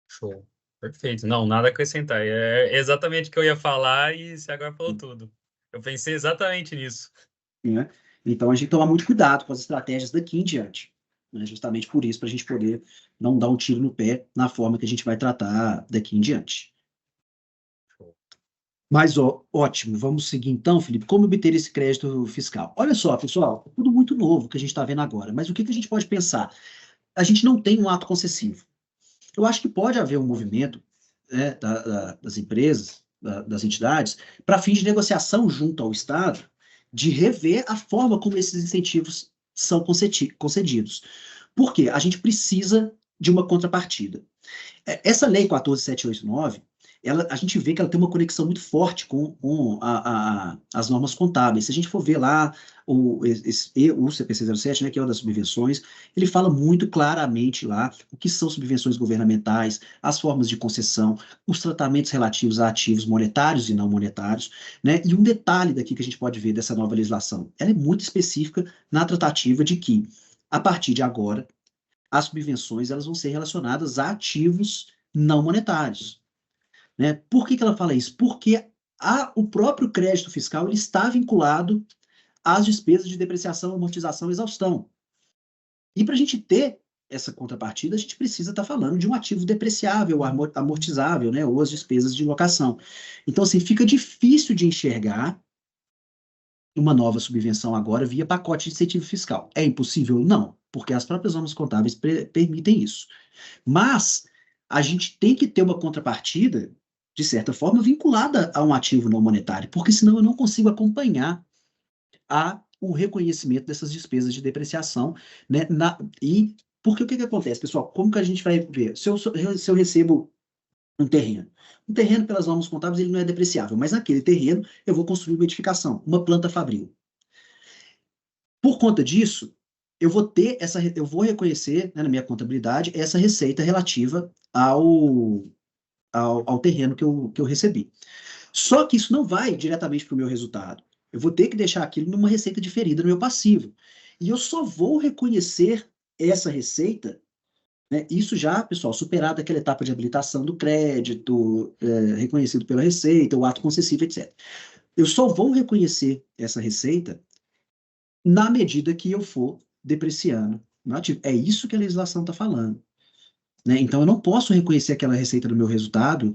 Show. Perfeito. Não, nada a acrescentar. É exatamente o que eu ia falar e você agora falou tudo. Eu pensei exatamente nisso. Né? Então, a gente tem que tomar muito cuidado com as estratégias daqui em diante. né? Justamente por isso, para a gente poder não dar um tiro no pé na forma que a gente vai tratar daqui em diante. Mas, ótimo, vamos seguir então, Felipe. Como obter esse crédito fiscal? Olha só, pessoal, tudo muito novo que a gente está vendo agora, mas o que a gente pode pensar? A gente não tem um ato concessivo. Eu acho que pode haver um movimento, né, das empresas, das entidades, para fins de negociação junto ao Estado, de rever a forma como esses incentivos são concedidos. Por quê? A gente precisa de uma contrapartida. Essa lei 14.789, a gente vê que ela tem uma conexão muito forte com as normas contábeis. Se a gente for ver lá o CPC 07, né, que é o das subvenções, ele fala muito claramente lá o que são subvenções governamentais, as formas de concessão, os tratamentos relativos a ativos monetários e não monetários, né? E um detalhe daqui que a gente pode ver dessa nova legislação, ela é muito específica na tratativa de que, a partir de agora, as subvenções elas vão ser relacionadas a ativos não monetários, né? Por que ela fala isso? Porque o próprio crédito fiscal ele está vinculado às despesas de depreciação, amortização e exaustão. E para a gente ter essa contrapartida, a gente precisa estar falando de um ativo depreciável, amortizável, né? Ou as despesas de locação. Então, assim, fica difícil de enxergar uma nova subvenção agora via pacote de incentivo fiscal. É impossível? Não, porque as próprias normas contábeis permitem isso. Mas a gente tem que ter uma contrapartida, de certa forma, vinculada a um ativo não monetário, porque senão eu não consigo acompanhar o reconhecimento dessas despesas de depreciação, né? E porque o que acontece, pessoal? Como que a gente vai ver? Se eu recebo um terreno. Um terreno, pelas normas contábeis, ele não é depreciável, mas naquele terreno eu vou construir uma edificação, uma planta fabril. Por conta disso, eu vou reconhecer, né, na minha contabilidade essa receita relativa ao terreno que eu recebi. Só que isso não vai diretamente para o meu resultado. Eu vou ter que deixar aquilo numa receita diferida no meu passivo. E eu só vou reconhecer essa receita, né, isso já, pessoal, superado aquela etapa de habilitação do crédito, reconhecido pela receita, o ato concessivo, etc. Eu só vou reconhecer essa receita na medida que eu for depreciando no ativo. É isso que a legislação está falando, né? Então, eu não posso reconhecer aquela receita do meu resultado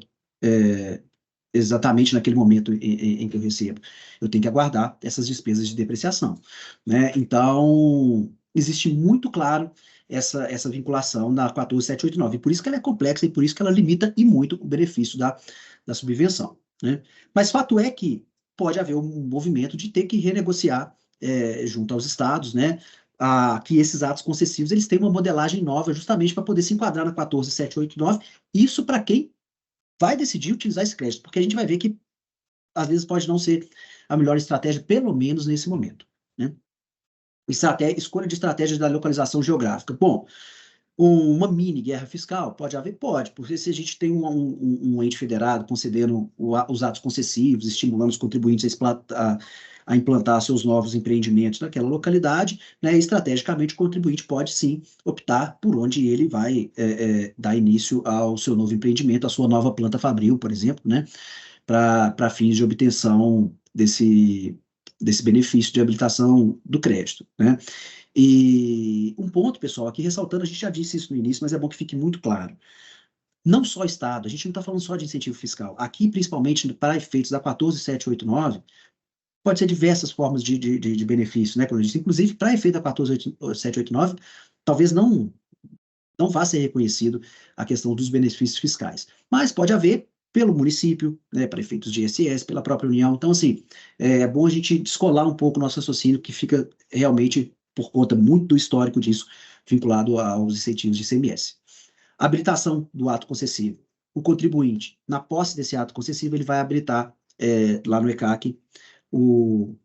exatamente naquele momento em que eu recebo. Eu tenho que aguardar essas despesas de depreciação, né? Então, existe muito claro essa vinculação na 14.789. E por isso que ela é complexa e por isso que ela limita e muito o benefício da subvenção, né? Mas fato é que pode haver um movimento de ter que renegociar junto aos estados, né? Que esses atos concessivos eles têm uma modelagem nova justamente para poder se enquadrar na 14.789. Isso para quem vai decidir utilizar esse crédito, porque a gente vai ver que às vezes pode não ser a melhor estratégia, pelo menos nesse momento, né? Escolha de estratégias da localização geográfica. Bom, uma mini guerra fiscal, pode haver? Pode, porque se a gente tem um ente federado concedendo os atos concessivos, estimulando os contribuintes a implantar seus novos empreendimentos naquela localidade, né, estrategicamente o contribuinte pode sim optar por onde ele vai dar início ao seu novo empreendimento, a sua nova planta fabril, por exemplo, né, para fins de obtenção desse benefício de habilitação do crédito, né? E um ponto, pessoal, aqui ressaltando, a gente já disse isso no início, mas é bom que fique muito claro. Não só Estado, a gente não está falando só de incentivo fiscal. Aqui, principalmente para efeitos da 14.789, pode ser diversas formas de benefício, né, como eu disse. Inclusive, para efeito da 14.789, talvez não vá ser reconhecido a questão dos benefícios fiscais. Mas pode haver pelo município, né, para efeitos de ISS, pela própria União. Então, assim, é bom a gente descolar um pouco o nosso raciocínio, que fica realmente, por conta muito do histórico disso, vinculado aos incentivos de ICMS. Habilitação do ato concessivo. O contribuinte, na posse desse ato concessivo, ele vai habilitar lá no ECAC o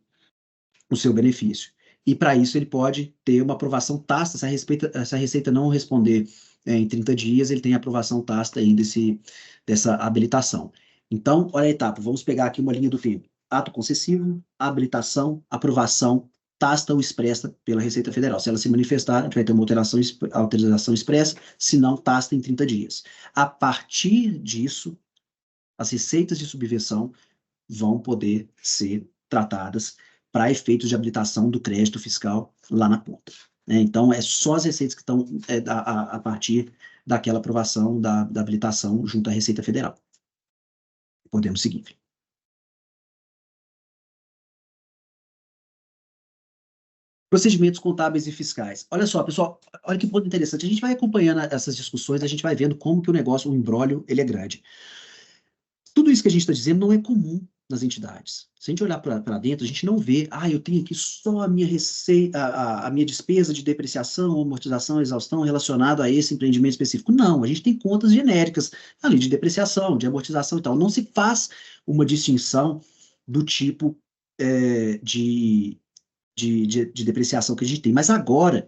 seu benefício. E para isso ele pode ter uma aprovação tácita, se a Receita não responder em 30 dias, ele tem aprovação tácita aí dessa habilitação. Então, olha a etapa, vamos pegar aqui uma linha do tempo. Ato concessivo, habilitação, aprovação tácita ou expressa pela Receita Federal. Se ela se manifestar, a gente vai ter uma autorização expressa, se não, tácita em 30 dias. A partir disso, as receitas de subvenção vão poder ser tratadas para efeitos de habilitação do crédito fiscal lá na ponta. né? Então, é só as receitas que estão a partir daquela aprovação da habilitação junto à Receita Federal. Podemos seguir. Procedimentos contábeis e fiscais. Olha só, pessoal, olha que ponto interessante. A gente vai acompanhando essas discussões, a gente vai vendo como que o negócio, o imbróglio, ele é grande. Tudo isso que a gente está dizendo não é comum nas entidades. Se a gente olhar para dentro, a gente não vê, eu tenho aqui só a minha receita, a minha despesa de depreciação, amortização, exaustão relacionado a esse empreendimento específico. Não, a gente tem contas genéricas ali de depreciação, de amortização e tal. Não se faz uma distinção do tipo de depreciação que a gente tem. Mas agora,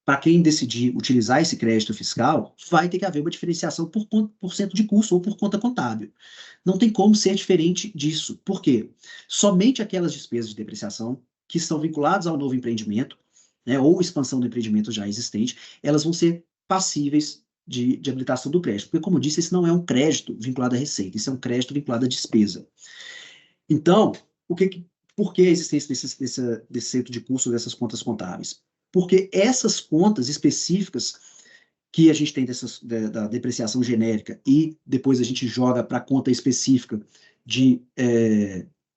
para quem decidir utilizar esse crédito fiscal, vai ter que haver uma diferenciação por cento de custo ou por conta contábil. Não tem como ser diferente disso. Por quê? Somente aquelas despesas de depreciação que estão vinculadas ao novo empreendimento, né, ou expansão do empreendimento já existente, elas vão ser passíveis de habilitação do crédito. Porque, como eu disse, esse não é um crédito vinculado à receita, isso é um crédito vinculado à despesa. Então, por que a existência desse centro de custo dessas contas contábeis? Porque essas contas específicas que a gente tem da depreciação genérica e depois a gente joga para a conta específica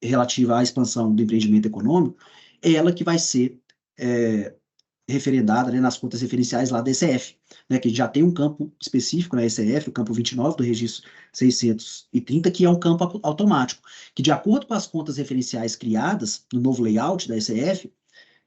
relativa à expansão do empreendimento econômico, é ela que vai ser referendada, né, nas contas referenciais lá da ECF, né, que já tem um campo específico na ECF, o campo 29 do registro 630, que é um campo automático, que de acordo com as contas referenciais criadas no novo layout da ECF,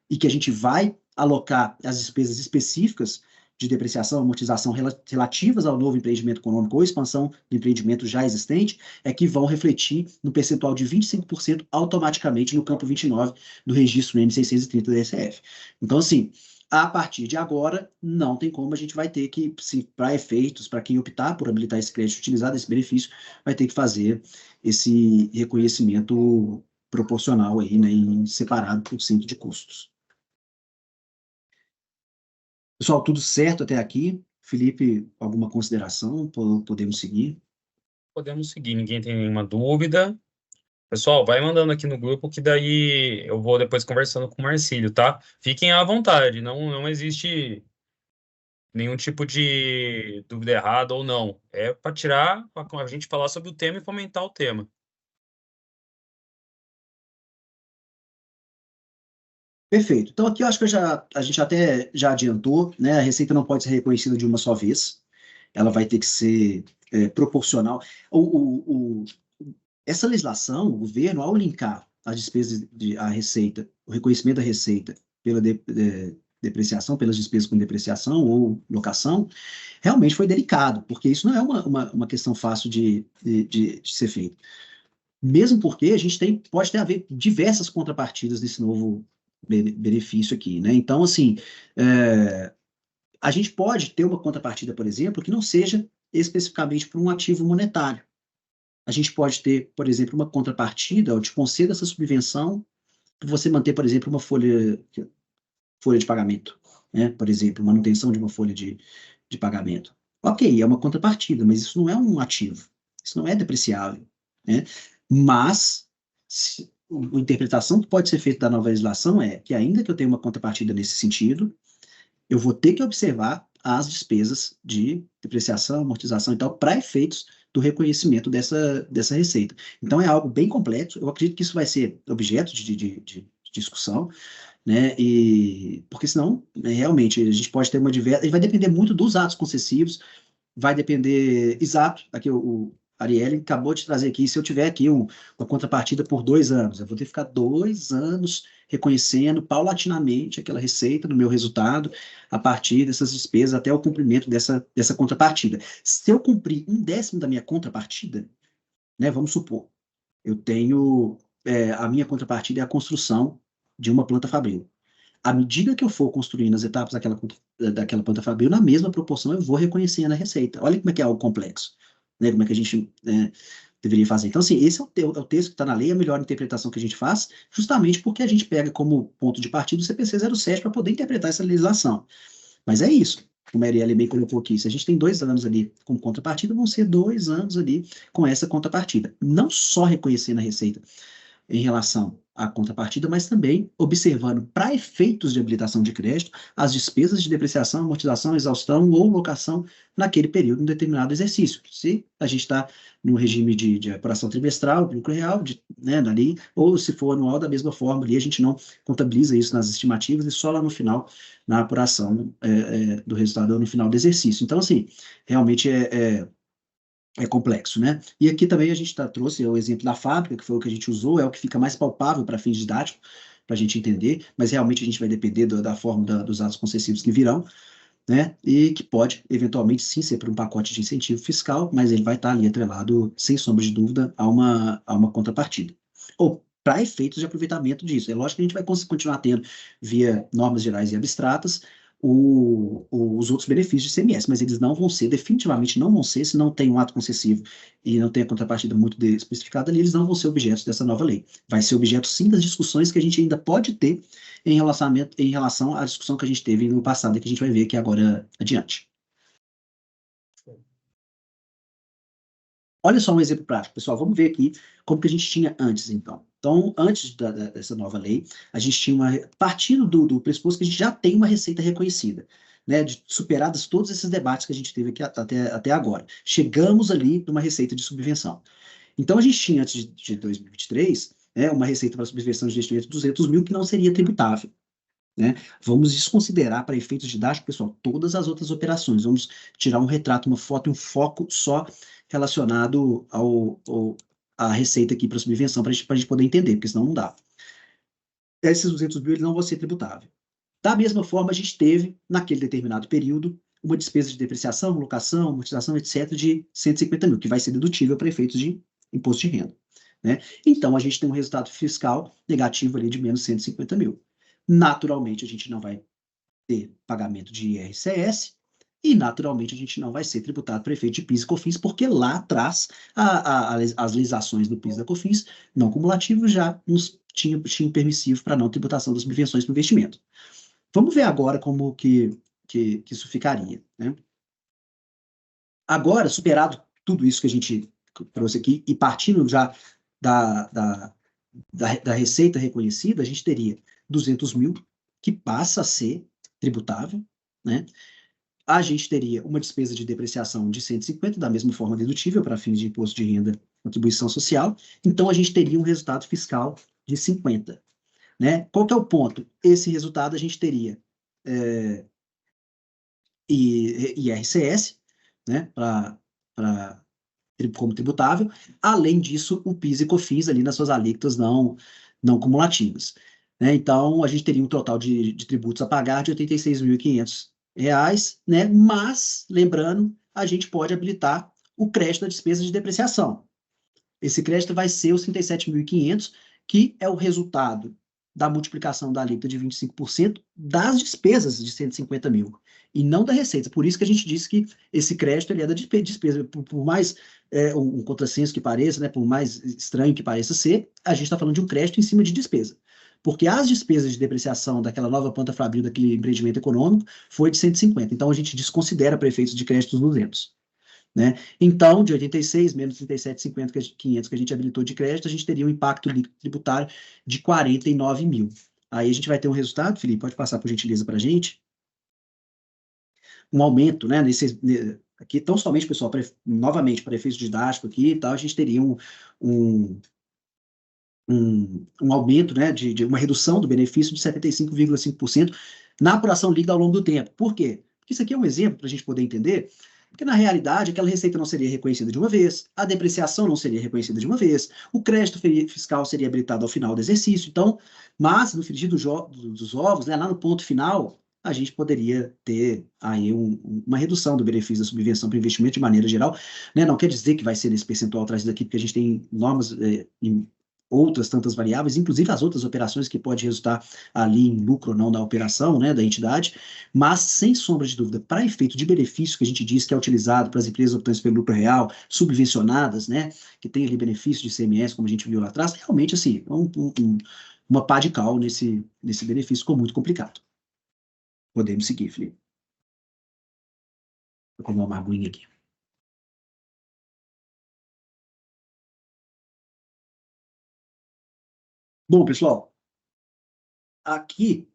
e que a gente vai alocar as despesas específicas de depreciação, amortização relativas ao novo empreendimento econômico ou expansão do empreendimento já existente, é que vão refletir no percentual de 25% automaticamente no campo 29 do registro N630 da ECF. Então, assim, a partir de agora, não tem como, a gente vai ter que, para efeitos, para quem optar por habilitar esse crédito, utilizar esse benefício, vai ter que fazer esse reconhecimento proporcional aí, né, e separado por cento de custos. Pessoal, tudo certo até aqui? Felipe, alguma consideração? Podemos seguir? Podemos seguir, ninguém tem nenhuma dúvida. Pessoal, vai mandando aqui no grupo que daí eu vou depois conversando com o Marcílio, tá? Fiquem à vontade, não existe nenhum tipo de dúvida errada ou não. É para tirar, para a gente falar sobre o tema e fomentar o tema. Perfeito. Então, aqui eu acho que a gente até já adiantou, né? A receita não pode ser reconhecida de uma só vez, ela vai ter que ser proporcional. Essa legislação, o governo, ao linkar as despesas à receita, o reconhecimento da receita pela depreciação, pelas despesas com depreciação ou locação, realmente foi delicado, porque isso não é uma questão fácil de ser feito. Mesmo porque a gente pode ter haver diversas contrapartidas desse novo benefício aqui, né? Então, assim, a gente pode ter uma contrapartida, por exemplo, que não seja especificamente para um ativo monetário. A gente pode ter, por exemplo, uma contrapartida, eu te concedo essa subvenção para você manter, por exemplo, uma folha de pagamento, né? Por exemplo, manutenção de uma folha de pagamento. Ok, é uma contrapartida, mas isso não é um ativo, isso não é depreciável, né? Mas a interpretação que pode ser feita da nova legislação é que, ainda que eu tenha uma contrapartida nesse sentido, eu vou ter que observar as despesas de depreciação, amortização e tal, para efeitos do reconhecimento dessa receita. Então, é algo bem complexo. Eu acredito que isso vai ser objeto de discussão, né? Porque senão, né, realmente, a gente pode ter uma diversa. Vai depender muito dos atos concessivos, vai depender. Exato, aqui o Arielle acabou de trazer aqui. Se eu tiver aqui uma contrapartida por 2 anos, eu vou ter que ficar 2 anos reconhecendo paulatinamente aquela receita do meu resultado a partir dessas despesas até o cumprimento dessa contrapartida. Se eu cumprir 1/10 da minha contrapartida, né, vamos supor, eu tenho a minha contrapartida é a construção de uma planta fabril. À medida que eu for construindo as etapas daquela planta fabril, na mesma proporção eu vou reconhecendo a receita. Olha como é que é algo complexo, né? Como é que a gente deveria fazer. Então, assim, esse é o texto que está na lei, a melhor interpretação que a gente faz, justamente porque a gente pega como ponto de partida o CPC 07 para poder interpretar essa legislação. Mas é isso, como a Arielle bem colocou aqui, se a gente tem 2 anos ali com contrapartida, vão ser 2 anos ali com essa contrapartida. Não só reconhecendo a receita em relação a contrapartida, mas também observando, para efeitos de habilitação de crédito, as despesas de depreciação, amortização, exaustão ou locação naquele período, em determinado exercício. Se a gente está no regime de apuração trimestral, de lucro real, né, ali, ou se for anual, da mesma forma, ali a gente não contabiliza isso nas estimativas e só lá no final, na apuração do resultado no final do exercício. Então, assim, realmente é complexo, né? E aqui também a gente trouxe o exemplo da fábrica, que foi o que a gente usou, é o que fica mais palpável para fins didáticos, para a gente entender, mas realmente a gente vai depender da forma dos atos concessivos que virão, né? E que pode, eventualmente, sim, ser por um pacote de incentivo fiscal, mas ele vai estar ali atrelado, sem sombra de dúvida, a uma contrapartida. Ou para efeitos de aproveitamento disso. É lógico que a gente vai continuar tendo, via normas gerais e abstratas, os outros benefícios de ICMS, mas eles não vão ser, definitivamente não vão ser, se não tem um ato concessivo e não tem a contrapartida muito especificada ali, eles não vão ser objetos dessa nova lei. Vai ser objeto, sim, das discussões que a gente ainda pode ter em relação à discussão que a gente teve no passado e que a gente vai ver aqui agora adiante. Olha só um exemplo prático, pessoal. Vamos ver aqui como que a gente tinha antes, então. Então, antes dessa nova lei, a gente tinha partindo do pressuposto que a gente já tem uma receita reconhecida, né, superadas todos esses debates que a gente teve aqui até agora. Chegamos ali numa receita de subvenção. Então, a gente tinha, antes de 2023, né, uma receita para subvenção de investimento de 200 mil que não seria tributável. Né? Vamos desconsiderar, para efeitos didáticos, pessoal, todas as outras operações. Vamos tirar um retrato, uma foto, um foco só relacionado à receita aqui para subvenção, para a gente poder entender, porque senão não dá. Esses 200 mil eles não vão ser tributáveis. Da mesma forma, a gente teve, naquele determinado período, uma despesa de depreciação, locação, amortização, etc., de 150 mil, que vai ser dedutível para efeitos de imposto de renda. Né? Então, a gente tem um resultado fiscal negativo ali de menos 150 mil. Naturalmente, a gente não vai ter pagamento de IRCS e, naturalmente, a gente não vai ser tributado para efeito de PIS e COFINS, porque lá atrás as legislações do PIS e da COFINS não cumulativos já nos tinham permissivo para não tributação das subvenções para investimento. Vamos ver agora como que isso ficaria. Né? Agora, superado tudo isso que a gente trouxe aqui e partindo já da receita reconhecida, a gente teria 200 mil, que passa a ser tributável, né? A gente teria uma despesa de depreciação de 150, da mesma forma dedutível para fins de imposto de renda, contribuição social. Então, a gente teria um resultado fiscal de 50. Né? Qual que é o ponto? Esse resultado a gente teria IRCS, né? Como tributável. Além disso, o PIS e COFINS ali nas suas alíquotas não cumulativas. Né? Então, a gente teria um total de tributos a pagar de R$ 86.500, né? Mas, lembrando, a gente pode habilitar o crédito da despesa de depreciação. Esse crédito vai ser os 37.500, que é o resultado da multiplicação da alíquota de 25% das despesas de 150 mil, e não da receita. Por isso que a gente disse que esse crédito ele é da despesa. Por mais um contrassenso que pareça, né, por mais estranho que pareça ser, a gente está falando de um crédito em cima de despesa. Porque as despesas de depreciação daquela nova planta fabril, daquele empreendimento econômico, foi de 150. Então, a gente desconsidera para efeitos de créditos 200. Né? Então, de 86 menos 37.500 que a gente habilitou de crédito, a gente teria um impacto líquido tributário de 49 mil. Aí a gente vai ter um resultado, Felipe, pode passar por gentileza para a gente? Um aumento, né? Aqui, tão somente, pessoal, novamente, para efeitos didáticos aqui e tal, a gente teria um, um aumento, né, de uma redução do benefício de 75,5% na apuração líquida ao longo do tempo. Por quê? Porque isso aqui é um exemplo para a gente poder entender que, na realidade, aquela receita não seria reconhecida de uma vez, a depreciação não seria reconhecida de uma vez, o crédito fiscal seria habilitado ao final do exercício. Então, mas, no frigir dos ovos, né, lá no ponto final, a gente poderia ter aí uma redução do benefício da subvenção para investimento de maneira geral. Né? Não quer dizer que vai ser nesse percentual trazido aqui, porque a gente tem normas outras tantas variáveis, inclusive as outras operações que pode resultar ali em lucro ou não da operação, né, da entidade, mas sem sombra de dúvida, para efeito de benefício que a gente diz que é utilizado para as empresas optantes pelo lucro real, subvencionadas, né, que tem ali benefício de ICMS, como a gente viu lá atrás, realmente, assim, uma pá de cal nesse benefício ficou muito complicado. Podemos seguir, Felipe. Vou comer uma aguinha aqui. Bom, pessoal, aqui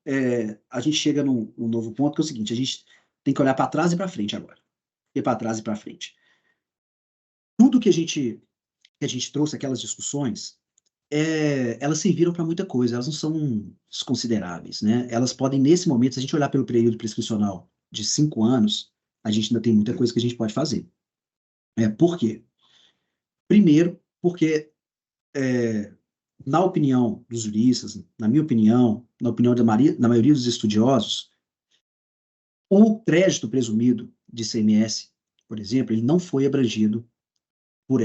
a gente chega num novo ponto, que é o seguinte: a gente tem que olhar para trás e para frente agora. E para trás e para frente. Tudo que a gente trouxe, aquelas discussões, elas serviram para muita coisa, elas não são desconsideráveis, né? Elas podem, nesse momento, se a gente olhar pelo período prescricional de 5 anos, a gente ainda tem muita coisa que a gente pode fazer. Por quê? Primeiro, porque, é, na opinião dos juristas, na minha opinião, na opinião da maioria dos estudiosos, o crédito presumido de CMS, por exemplo, ele não foi abrangido por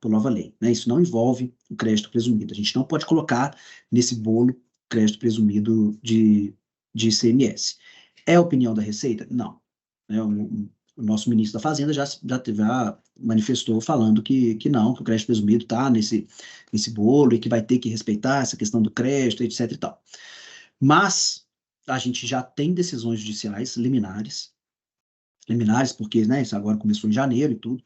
nova lei, né? Isso não envolve o crédito presumido. A gente não pode colocar nesse bolo crédito presumido de ICMS. É a opinião da Receita? Não. O nosso ministro da Fazenda já manifestou falando que não, que o crédito presumido está nesse bolo e que vai ter que respeitar essa questão do crédito, etc e tal. Mas a gente já tem decisões judiciais liminares porque, né, isso agora começou em janeiro e tudo,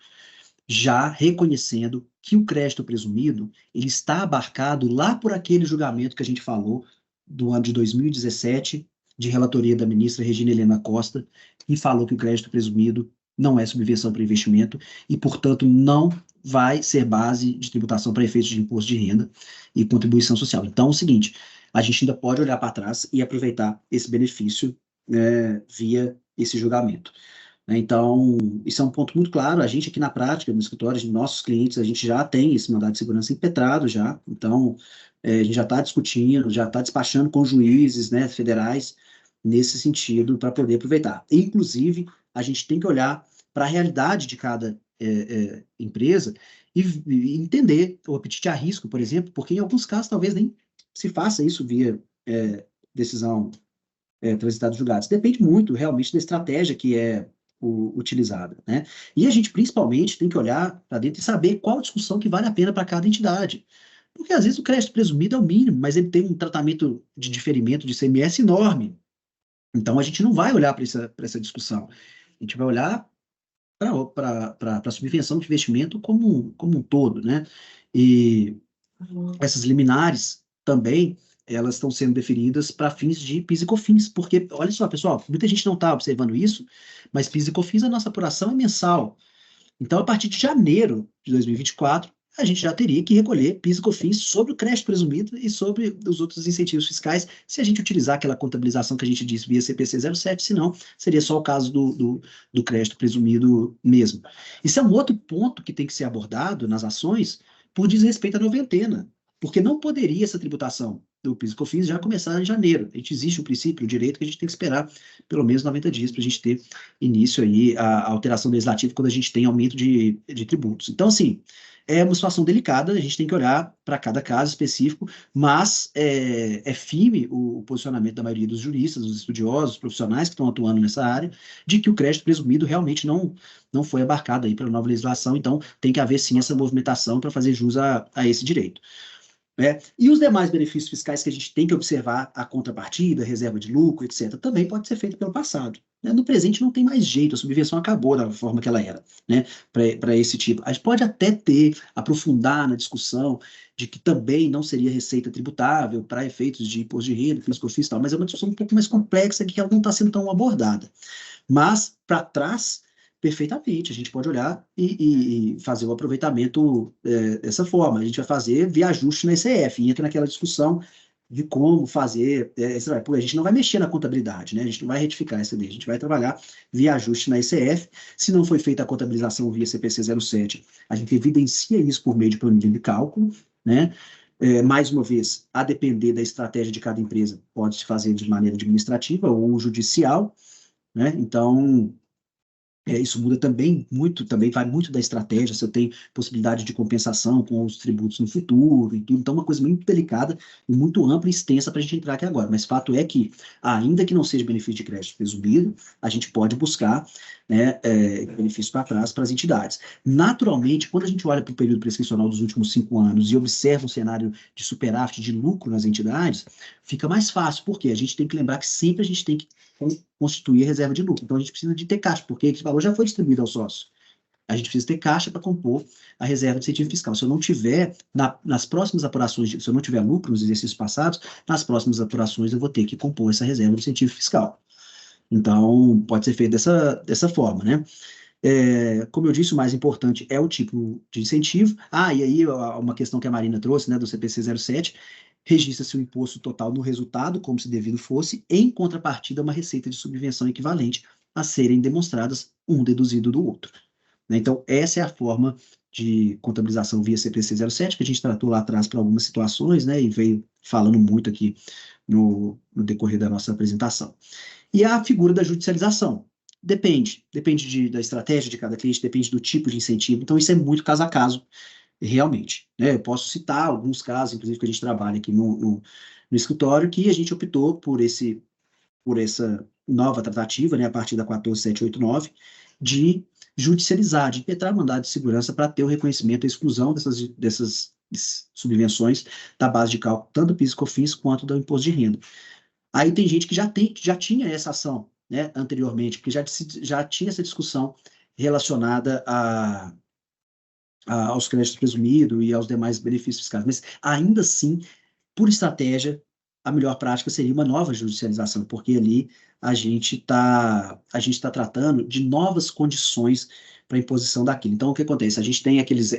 já reconhecendo que o crédito presumido ele está abarcado lá por aquele julgamento que a gente falou do ano de 2017, de relatoria da ministra Regina Helena Costa, que falou que o crédito presumido não é subversão para investimento e, portanto, não vai ser base de tributação para efeitos de imposto de renda e contribuição social. Então, é o seguinte, a gente ainda pode olhar para trás e aproveitar esse benefício via esse julgamento, né? Então, isso é um ponto muito claro. A gente aqui na prática, no escritório de nossos clientes, a gente já tem esse mandado de segurança impetrado já. Então, a gente já está discutindo, já está despachando com juízes, né, federais nesse sentido para poder aproveitar. Inclusive, a gente tem que olhar para a realidade de cada empresa e entender o apetite a risco, por exemplo, porque em alguns casos talvez nem se faça isso via decisão transitada dos julgados. Depende muito realmente da estratégia que é utilizada, né? E a gente principalmente tem que olhar para dentro e saber qual discussão que vale a pena para cada entidade. Porque às vezes o crédito presumido é o mínimo, mas ele tem um tratamento de diferimento de CMS enorme. Então a gente não vai olhar para essa discussão. A gente vai olhar para a subvenção de investimento como um todo, né? E essas liminares também, elas estão sendo definidas para fins de PIS e COFINS, porque, olha só, pessoal, muita gente não está observando isso, mas PIS e COFINS, a nossa apuração é mensal. Então, a partir de janeiro de 2024, a gente já teria que recolher PIS e COFINS sobre o crédito presumido e sobre os outros incentivos fiscais, se a gente utilizar aquela contabilização que a gente disse via CPC 07, senão seria só o caso do crédito presumido mesmo. Isso é um outro ponto que tem que ser abordado nas ações por desrespeito à noventena, porque não poderia essa tributação do PIS e COFINS já começar em janeiro. A gente existe o princípio, o direito, que a gente tem que esperar pelo menos 90 dias para a gente ter início aí a alteração legislativa quando a gente tem aumento de tributos. Então, assim, é uma situação delicada, a gente tem que olhar para cada caso específico, mas é firme o posicionamento da maioria dos juristas, dos estudiosos, dos profissionais que estão atuando nessa área, de que o crédito presumido realmente não foi abarcado aí pela nova legislação, então tem que haver sim essa movimentação para fazer jus a esse direito. E os demais benefícios fiscais que a gente tem que observar, a contrapartida, reserva de lucro, etc., também pode ser feito pelo passado, né? No presente não tem mais jeito, a subvenção acabou da forma que ela era, né, para esse tipo. A gente pode até aprofundar na discussão de que também não seria receita tributável para efeitos de imposto de renda, fiscofis e tal, mas é uma discussão um pouco mais complexa que ela não está sendo tão abordada. Mas, para trás, perfeitamente, a gente pode olhar e fazer o aproveitamento dessa forma. A gente vai fazer via ajuste na ECF, e entra naquela discussão de como fazer. A gente não vai mexer na contabilidade, né? A gente não vai retificar essa lei, a gente vai trabalhar via ajuste na ECF. Se não foi feita a contabilização via CPC 07, a gente evidencia isso por meio de planilha de cálculo, né? Mais uma vez, a depender da estratégia de cada empresa, pode se fazer de maneira administrativa ou judicial, né? Então, isso muda também vai muito da estratégia, se eu tenho possibilidade de compensação com os tributos no futuro e tudo. Então, uma coisa muito delicada e muito ampla e extensa para a gente entrar aqui agora. Mas fato é que, ainda que não seja benefício de crédito presumido, a gente pode buscar, né, benefício para trás para as entidades. Naturalmente, quando a gente olha para o período prescricional dos últimos 5 anos e observa um cenário de superávit, de lucro nas entidades, fica mais fácil, porque a gente tem que lembrar que sempre a gente tem que constituir reserva de lucro. Então, a gente precisa de ter caixa, porque esse valor já foi distribuído ao sócio. A gente precisa ter caixa para compor a reserva de incentivo fiscal. Se eu não tiver, nas próximas apurações, se eu não tiver lucro nos exercícios passados, nas próximas apurações eu vou ter que compor essa reserva de incentivo fiscal. Então, pode ser feito dessa forma, né? Como eu disse, o mais importante é o tipo de incentivo. E aí uma questão que a Marina trouxe, né, do CPC 07, registra-se o imposto total no resultado, como se devido fosse, em contrapartida uma receita de subvenção equivalente a serem demonstradas, um deduzido do outro. Né? Então, essa é a forma de contabilização via CPC 07, que a gente tratou lá atrás para algumas situações, né, e veio falando muito aqui no decorrer da nossa apresentação. E a figura da judicialização. Depende da estratégia de cada cliente, depende do tipo de incentivo. Então, isso é muito caso a caso, realmente. Né? Eu posso citar alguns casos, inclusive, que a gente trabalha aqui no escritório, que a gente optou por essa nova tratativa, né, a partir da 14789, de judicializar, de impetrar mandado de segurança para ter o reconhecimento e a exclusão dessas subvenções da base de cálculo, tanto do PIS e COFINS quanto do imposto de renda. Aí tem gente que já tinha essa ação, né, anteriormente, porque já tinha essa discussão relacionada aos créditos presumidos e aos demais benefícios fiscais. Mas, ainda assim, por estratégia, a melhor prática seria uma nova judicialização, porque ali a gente tá tratando de novas condições para imposição daquilo. Então, o que acontece? A gente tem aqueles,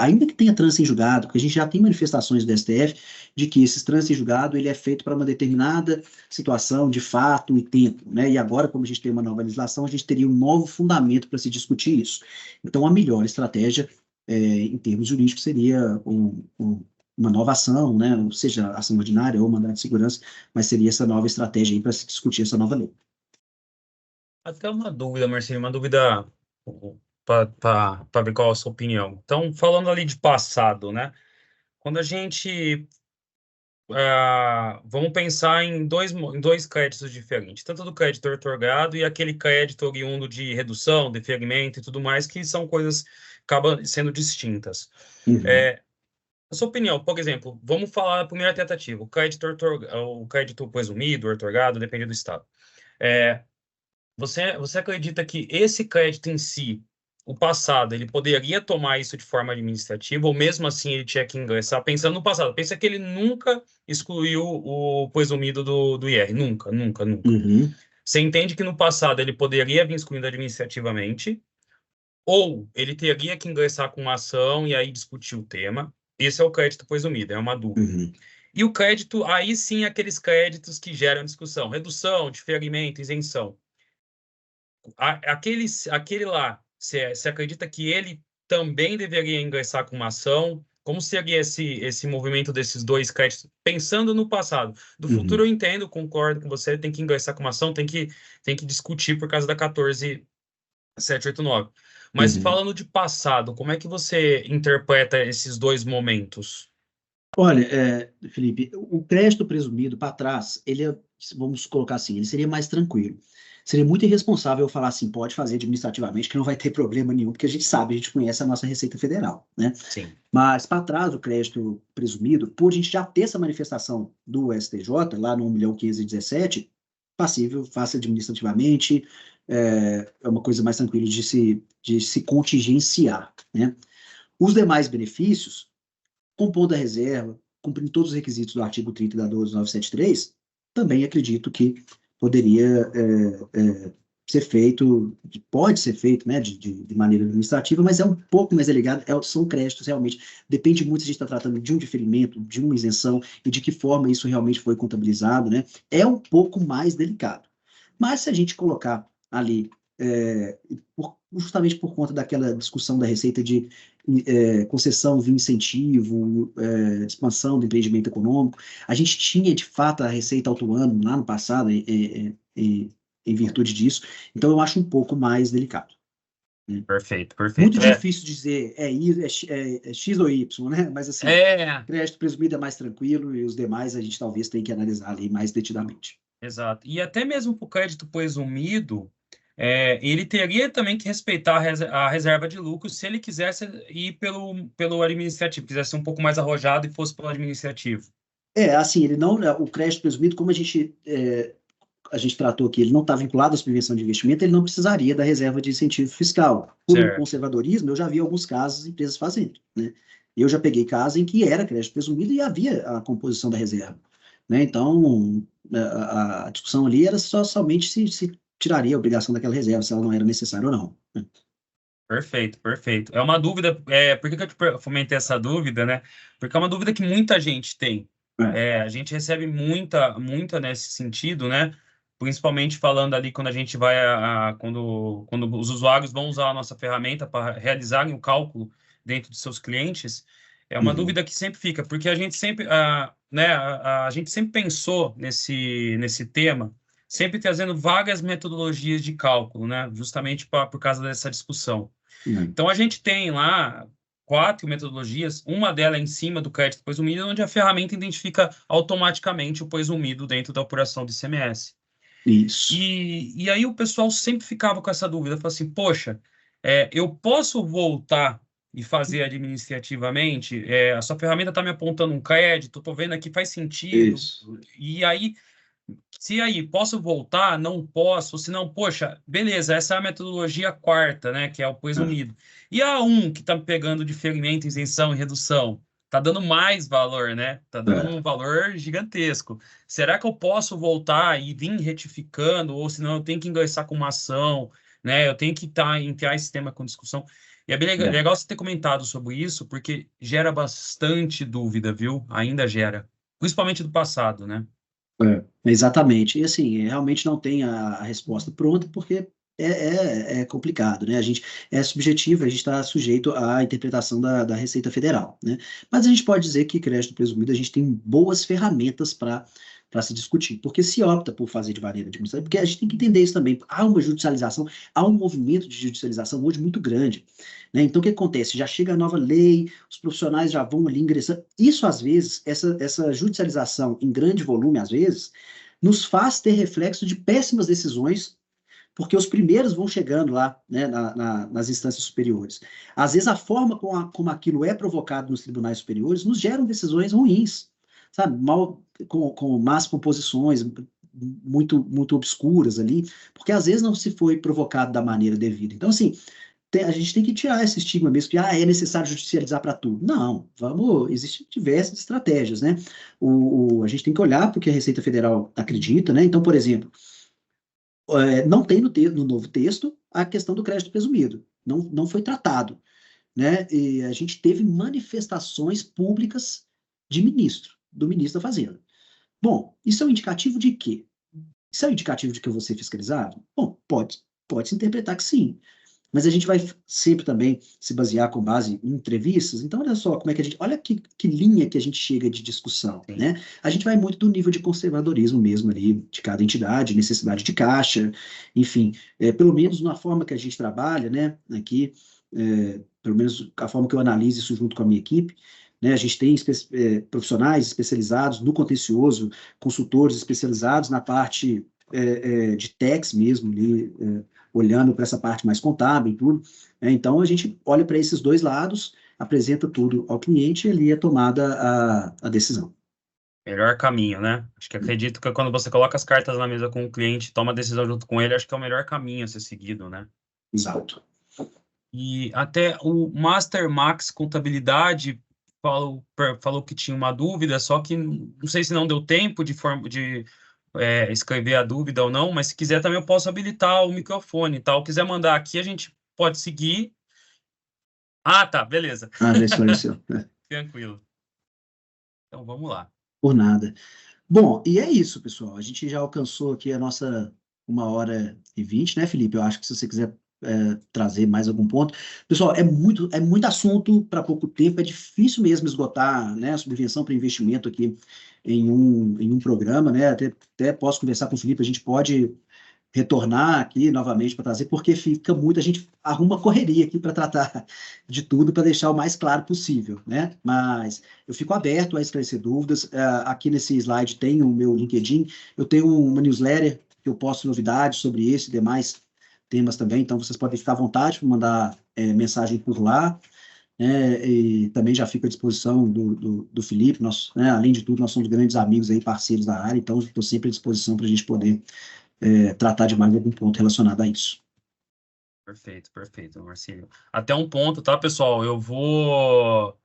ainda que tenha trânsito em julgado, porque a gente já tem manifestações do STF de que esse trânsito em julgado ele é feito para uma determinada situação de fato e tempo, né? E agora, como a gente tem uma nova legislação, a gente teria um novo fundamento para se discutir isso. Então, a melhor estratégia, em termos jurídicos, seria uma nova ação, né? Ou seja, ação ordinária ou mandado de segurança, mas seria essa nova estratégia aí para se discutir essa nova lei. Até uma dúvida, Marcinho, uma dúvida para ver qual é a sua opinião. Então, falando ali de passado, né? Quando a gente vamos pensar em dois créditos diferentes, tanto do crédito otorgado e aquele crédito oriundo de redução, deferimento e tudo mais, que são coisas que acabam sendo distintas. Uhum. A sua opinião, por exemplo, vamos falar a primeira tentativa, o crédito presumido, otorgado, depende do estado. Você acredita que esse crédito em si, o passado, ele poderia tomar isso de forma administrativa, ou mesmo assim ele tinha que ingressar? Pensando no passado, pensa que ele nunca excluiu o presumido do IR, nunca, nunca, nunca. Uhum. Você entende que no passado ele poderia vir excluído administrativamente, ou ele teria que ingressar com uma ação e aí discutir o tema? Esse é o crédito presumido, é uma dúvida. Uhum. E o crédito, aí sim, aqueles créditos que geram discussão, redução, diferimento, isenção. Aquele lá, você acredita que ele também deveria ingressar com uma ação? Como seria esse movimento desses dois créditos? Pensando no passado. Do futuro Uhum. eu entendo, concordo com você, tem que ingressar com uma ação, tem que discutir por causa da 14789. Mas Uhum. falando de passado, como é que você interpreta esses dois momentos? Olha, Felipe, o crédito presumido para trás, vamos colocar assim, ele seria mais tranquilo. Seria muito irresponsável eu falar assim, pode fazer administrativamente, que não vai ter problema nenhum, porque a gente sabe, a gente conhece a nossa Receita Federal, né? Sim. Mas para trás, o crédito presumido, por a gente já ter essa manifestação do STJ, lá no 1.517.000, passível, faça administrativamente, é uma coisa mais tranquila de se contingenciar, né? Os demais benefícios, compondo a reserva, cumprindo todos os requisitos do artigo 30 da 12973, também acredito que poderia ser feito, pode ser feito, né, de maneira administrativa, mas é um pouco mais delicado, são créditos realmente, depende muito se a gente está tratando de um diferimento, de uma isenção, e de que forma isso realmente foi contabilizado, né, é um pouco mais delicado. Mas se a gente colocar ali, justamente por conta daquela discussão da Receita de concessão via incentivo, expansão do empreendimento econômico. A gente tinha, de fato, a Receita autuando lá no passado, em virtude disso. Então, eu acho um pouco mais delicado. Né? Perfeito, Muito perfeito. difícil dizer é X ou Y, né? Mas, assim, É, crédito presumido é mais tranquilo e os demais a gente talvez tenha que analisar ali mais detidamente. exato. E até mesmo para o crédito presumido, ele teria também que respeitar a reserva de lucro se ele quisesse ir pelo administrativo, quisesse ser um pouco mais arrojado e fosse pelo administrativo. Assim, ele não, o crédito presumido, como a gente a gente tratou aqui, ele não está vinculado à subvenção de investimento, ele não precisaria da reserva de incentivo fiscal. Por um Certo. conservadorismo, eu já vi alguns casos, empresas fazendo, né? Eu já peguei casa em que era crédito presumido e havia a composição da reserva, né? Então, a discussão ali era somente se tiraria a obrigação daquela reserva, se ela não era necessária ou não, né? Perfeito, perfeito. É uma dúvida, por que que eu fomentei essa dúvida, né? Porque é uma dúvida que muita gente tem. É. A gente recebe muita nesse sentido, né? Principalmente falando ali quando a gente vai quando os usuários vão usar a nossa ferramenta para realizarem o cálculo dentro de seus clientes, é uma Uhum. dúvida que sempre fica, porque a gente sempre, né, a gente sempre pensou nesse tema, sempre trazendo várias metodologias de cálculo, né? Justamente por causa dessa discussão. É. Então, a gente tem lá 4 metodologias, uma delas é em cima do crédito presumido, onde a ferramenta identifica automaticamente o presumido dentro da apuração do ICMS. Isso. E aí o pessoal sempre ficava com essa dúvida, falava assim, poxa, eu posso voltar e fazer administrativamente? A sua ferramenta está me apontando um crédito, estou vendo aqui, faz sentido. Isso. E aí se aí, posso voltar? Não posso. Se não, poxa, beleza, essa é a metodologia quarta, né? Que é o É. presumido. E a um que está pegando diferimento, isenção e redução? Tá dando mais valor, né? Tá dando É. um valor gigantesco. Será que eu posso voltar e vir retificando? Ou senão eu tenho que ingressar com uma ação, né? Eu tenho que entrar esse tema com discussão. E é bem É. legal você ter comentado sobre isso, porque gera bastante dúvida, viu? Ainda gera. Principalmente do passado, né? Exatamente. E assim, realmente não tem a resposta pronta, porque é complicado, né? A gente é subjetivo, a gente está sujeito à interpretação da Receita Federal, né? Mas a gente pode dizer que crédito presumido a gente tem boas ferramentas para se discutir, porque se opta por fazer de maneira administrativa, porque a gente tem que entender isso também. Há uma judicialização, há um movimento de judicialização hoje muito grande, né? Então, o que acontece? Já chega a nova lei, os profissionais já vão ali ingressando. Isso, às vezes, essa judicialização em grande volume, às vezes, nos faz ter reflexo de péssimas decisões, porque os primeiros vão chegando lá, né, nas instâncias superiores. Às vezes, a forma como aquilo é provocado nos tribunais superiores nos geram decisões ruins, sabe? Mal, com más composições, muito obscuras ali, porque às vezes não se foi provocado da maneira devida. Então, assim, a gente tem que tirar esse estigma mesmo que é necessário judicializar para tudo. Não, existem diversas estratégias, né? A gente tem que olhar porque a Receita Federal acredita, né? Então, por exemplo, não tem no novo texto a questão do crédito presumido, não foi tratado, né? E a gente teve manifestações públicas do ministro da Fazenda. Bom, isso é um indicativo de quê? Isso é um indicativo de que eu vou ser fiscalizado? Bom, pode se interpretar que sim. Mas a gente vai sempre também se basear com base em entrevistas. Então, olha só como é que a gente. Olha que linha que a gente chega de discussão, Sim. né? A gente vai muito do nível de conservadorismo mesmo ali, de cada entidade, necessidade de caixa, enfim, pelo menos na forma que a gente trabalha, né? Aqui, pelo menos a forma que eu analiso isso junto com a minha equipe. Né, a gente tem profissionais especializados no contencioso, consultores especializados na parte de tax mesmo, ali, olhando para essa parte mais contábil e tudo. Né? Então, a gente olha para esses dois lados, apresenta tudo ao cliente e ali é tomada a decisão. Melhor caminho, né? Acho que acredito que quando você coloca as cartas na mesa com o cliente, toma a decisão junto com ele, acho que é o melhor caminho a ser seguido, né? Exato. E até o Master Max Contabilidade falou que tinha uma dúvida, só que não sei se não deu tempo de escrever a dúvida ou não, mas se quiser também eu posso habilitar o microfone, tá? Ou quiser mandar aqui, a gente pode seguir. Ah, tá, beleza. Ah, já esclareceu. Tranquilo. Então vamos lá. Por nada. Bom, e é isso, pessoal. A gente já alcançou aqui a nossa 1h20, né, Felipe? Eu acho que se você quiser trazer mais algum ponto. Pessoal, é muito assunto para pouco tempo, é difícil mesmo esgotar, né, a subvenção para investimento aqui em um programa, né? Até posso conversar com o Felipe, a gente pode retornar aqui novamente para trazer, porque fica muito, a gente arruma correria aqui para tratar de tudo, para deixar o mais claro possível, né? Mas eu fico aberto a esclarecer dúvidas. Aqui nesse slide tem o meu LinkedIn, eu tenho uma newsletter que eu posto novidades sobre esse e demais temas também, então vocês podem ficar à vontade para mandar mensagem por lá. E também já fico à disposição do Felipe, nós, né, além de tudo, nós somos grandes amigos aí, parceiros da área, então estou sempre à disposição para a gente poder tratar de mais algum ponto relacionado a isso. Perfeito, perfeito, Marcílio. Até um ponto, tá, pessoal? Eu vou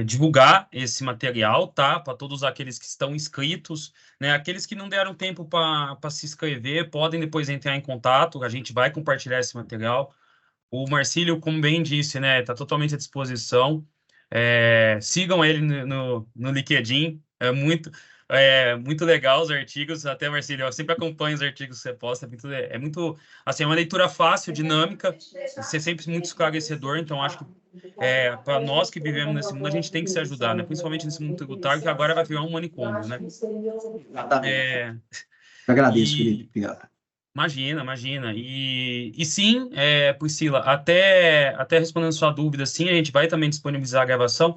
divulgar esse material, tá? Para todos aqueles que estão inscritos, né? Aqueles que não deram tempo para se inscrever, podem depois entrar em contato, a gente vai compartilhar esse material. O Marcílio, como bem disse, né? Está totalmente à disposição. Sigam ele no LinkedIn, muito legal os artigos. Até, Marcílio, eu sempre acompanho os artigos que você posta. É muito, assim, é uma leitura fácil, dinâmica, ser sempre muito esclarecedor. Então, acho que para nós que vivemos nesse mundo, a gente tem que se ajudar, né? Principalmente nesse mundo tributário, que agora vai virar um manicômio, né? Exatamente. Eu agradeço, Felipe. Obrigado. Imagina. E sim, Priscila, até respondendo sua dúvida, sim, a gente vai também disponibilizar a gravação.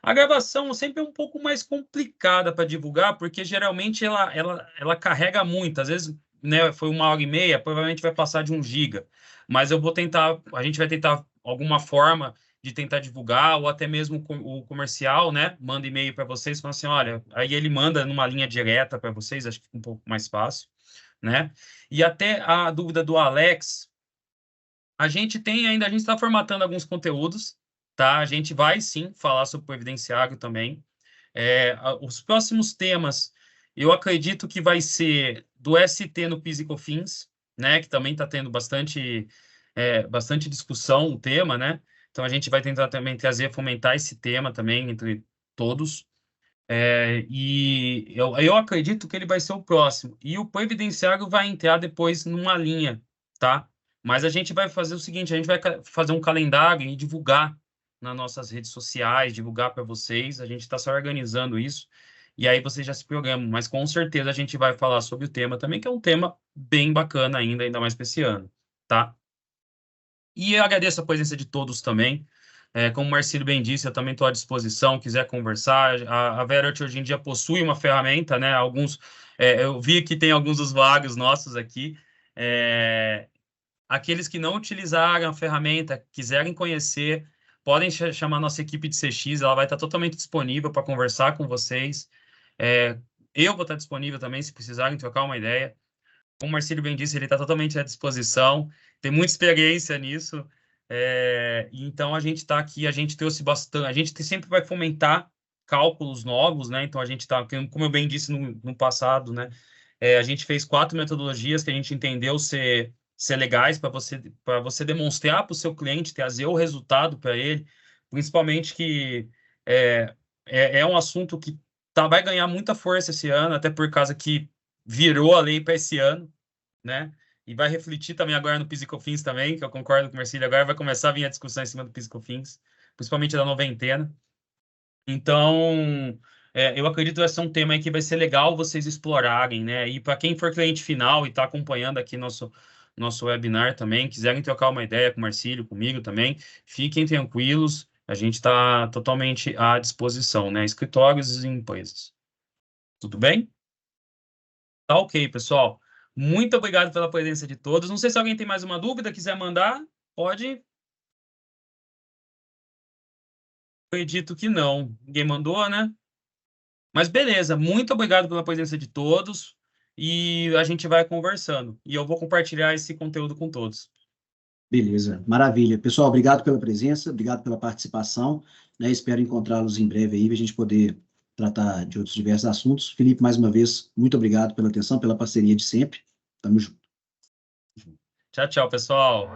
A gravação sempre é um pouco mais complicada para divulgar, porque geralmente ela carrega muito. Às vezes, né, foi 1h30, provavelmente vai passar de 1 GB. Mas a gente vai tentar alguma forma de tentar divulgar, ou até mesmo o comercial, né? Manda e-mail para vocês, falando assim, olha, aí ele manda numa linha direta para vocês, acho que fica um pouco mais fácil, né? E até a dúvida do Alex, a gente está formatando alguns conteúdos, tá? A gente vai sim falar sobre previdenciário também. Os próximos temas, eu acredito que vai ser do ST no PIS e COFINS, né? Que também está tendo bastante discussão o tema, né? Então a gente vai tentar também fomentar esse tema também entre todos. E eu acredito que ele vai ser o próximo. E o previdenciário vai entrar depois numa linha, tá? Mas a gente vai fazer o seguinte, a gente vai fazer um calendário e divulgar nas nossas redes sociais, divulgar para vocês. A gente está só organizando isso. E aí vocês já se programam. Mas com certeza a gente vai falar sobre o tema também, que é um tema bem bacana ainda mais para esse ano, tá? E eu agradeço a presença de todos também. Como o Marcílio bem disse, eu também estou à disposição, quiser conversar. A Verot hoje em dia possui uma ferramenta, né? Eu vi que tem alguns usuários nossos aqui. Aqueles que não utilizaram a ferramenta, quiserem conhecer, podem chamar nossa equipe de CX, ela vai estar totalmente disponível para conversar com vocês. Eu vou estar disponível também, se precisarem trocar uma ideia. Como o Marcílio bem disse, ele está totalmente à disposição, tem muita experiência nisso. Então a gente está aqui, a gente trouxe bastante, a gente sempre vai fomentar cálculos novos, né? Então a gente está, como eu bem disse no passado, né? A gente fez 4 metodologias que a gente entendeu ser legais para você demonstrar para o seu cliente, trazer o resultado para ele, principalmente que é um assunto que vai ganhar muita força esse ano, até por causa que virou a lei para esse ano, né? E vai refletir também agora no PIS e COFINS também, que eu concordo com o Marcílio, agora vai começar a vir a discussão em cima do PIS e COFINS, principalmente da noventena. Então, eu acredito que vai ser um tema aí que vai ser legal vocês explorarem, né? E para quem for cliente final e está acompanhando aqui nosso webinar também, quiserem trocar uma ideia com o Marcílio, comigo também, fiquem tranquilos, a gente está totalmente à disposição, né? Escritórios e empresas. Tudo bem? Tá ok, pessoal. Muito obrigado pela presença de todos. Não sei se alguém tem mais uma dúvida, quiser mandar, pode. Acredito que não. Ninguém mandou, né? Mas beleza, muito obrigado pela presença de todos e a gente vai conversando. E eu vou compartilhar esse conteúdo com todos. Beleza, maravilha. Pessoal, obrigado pela presença, obrigado pela participação, né? Espero encontrá-los em breve aí, para a gente poder tratar de outros diversos assuntos. Felipe, mais uma vez, muito obrigado pela atenção, pela parceria de sempre. Tamo junto. Tchau, tchau, pessoal.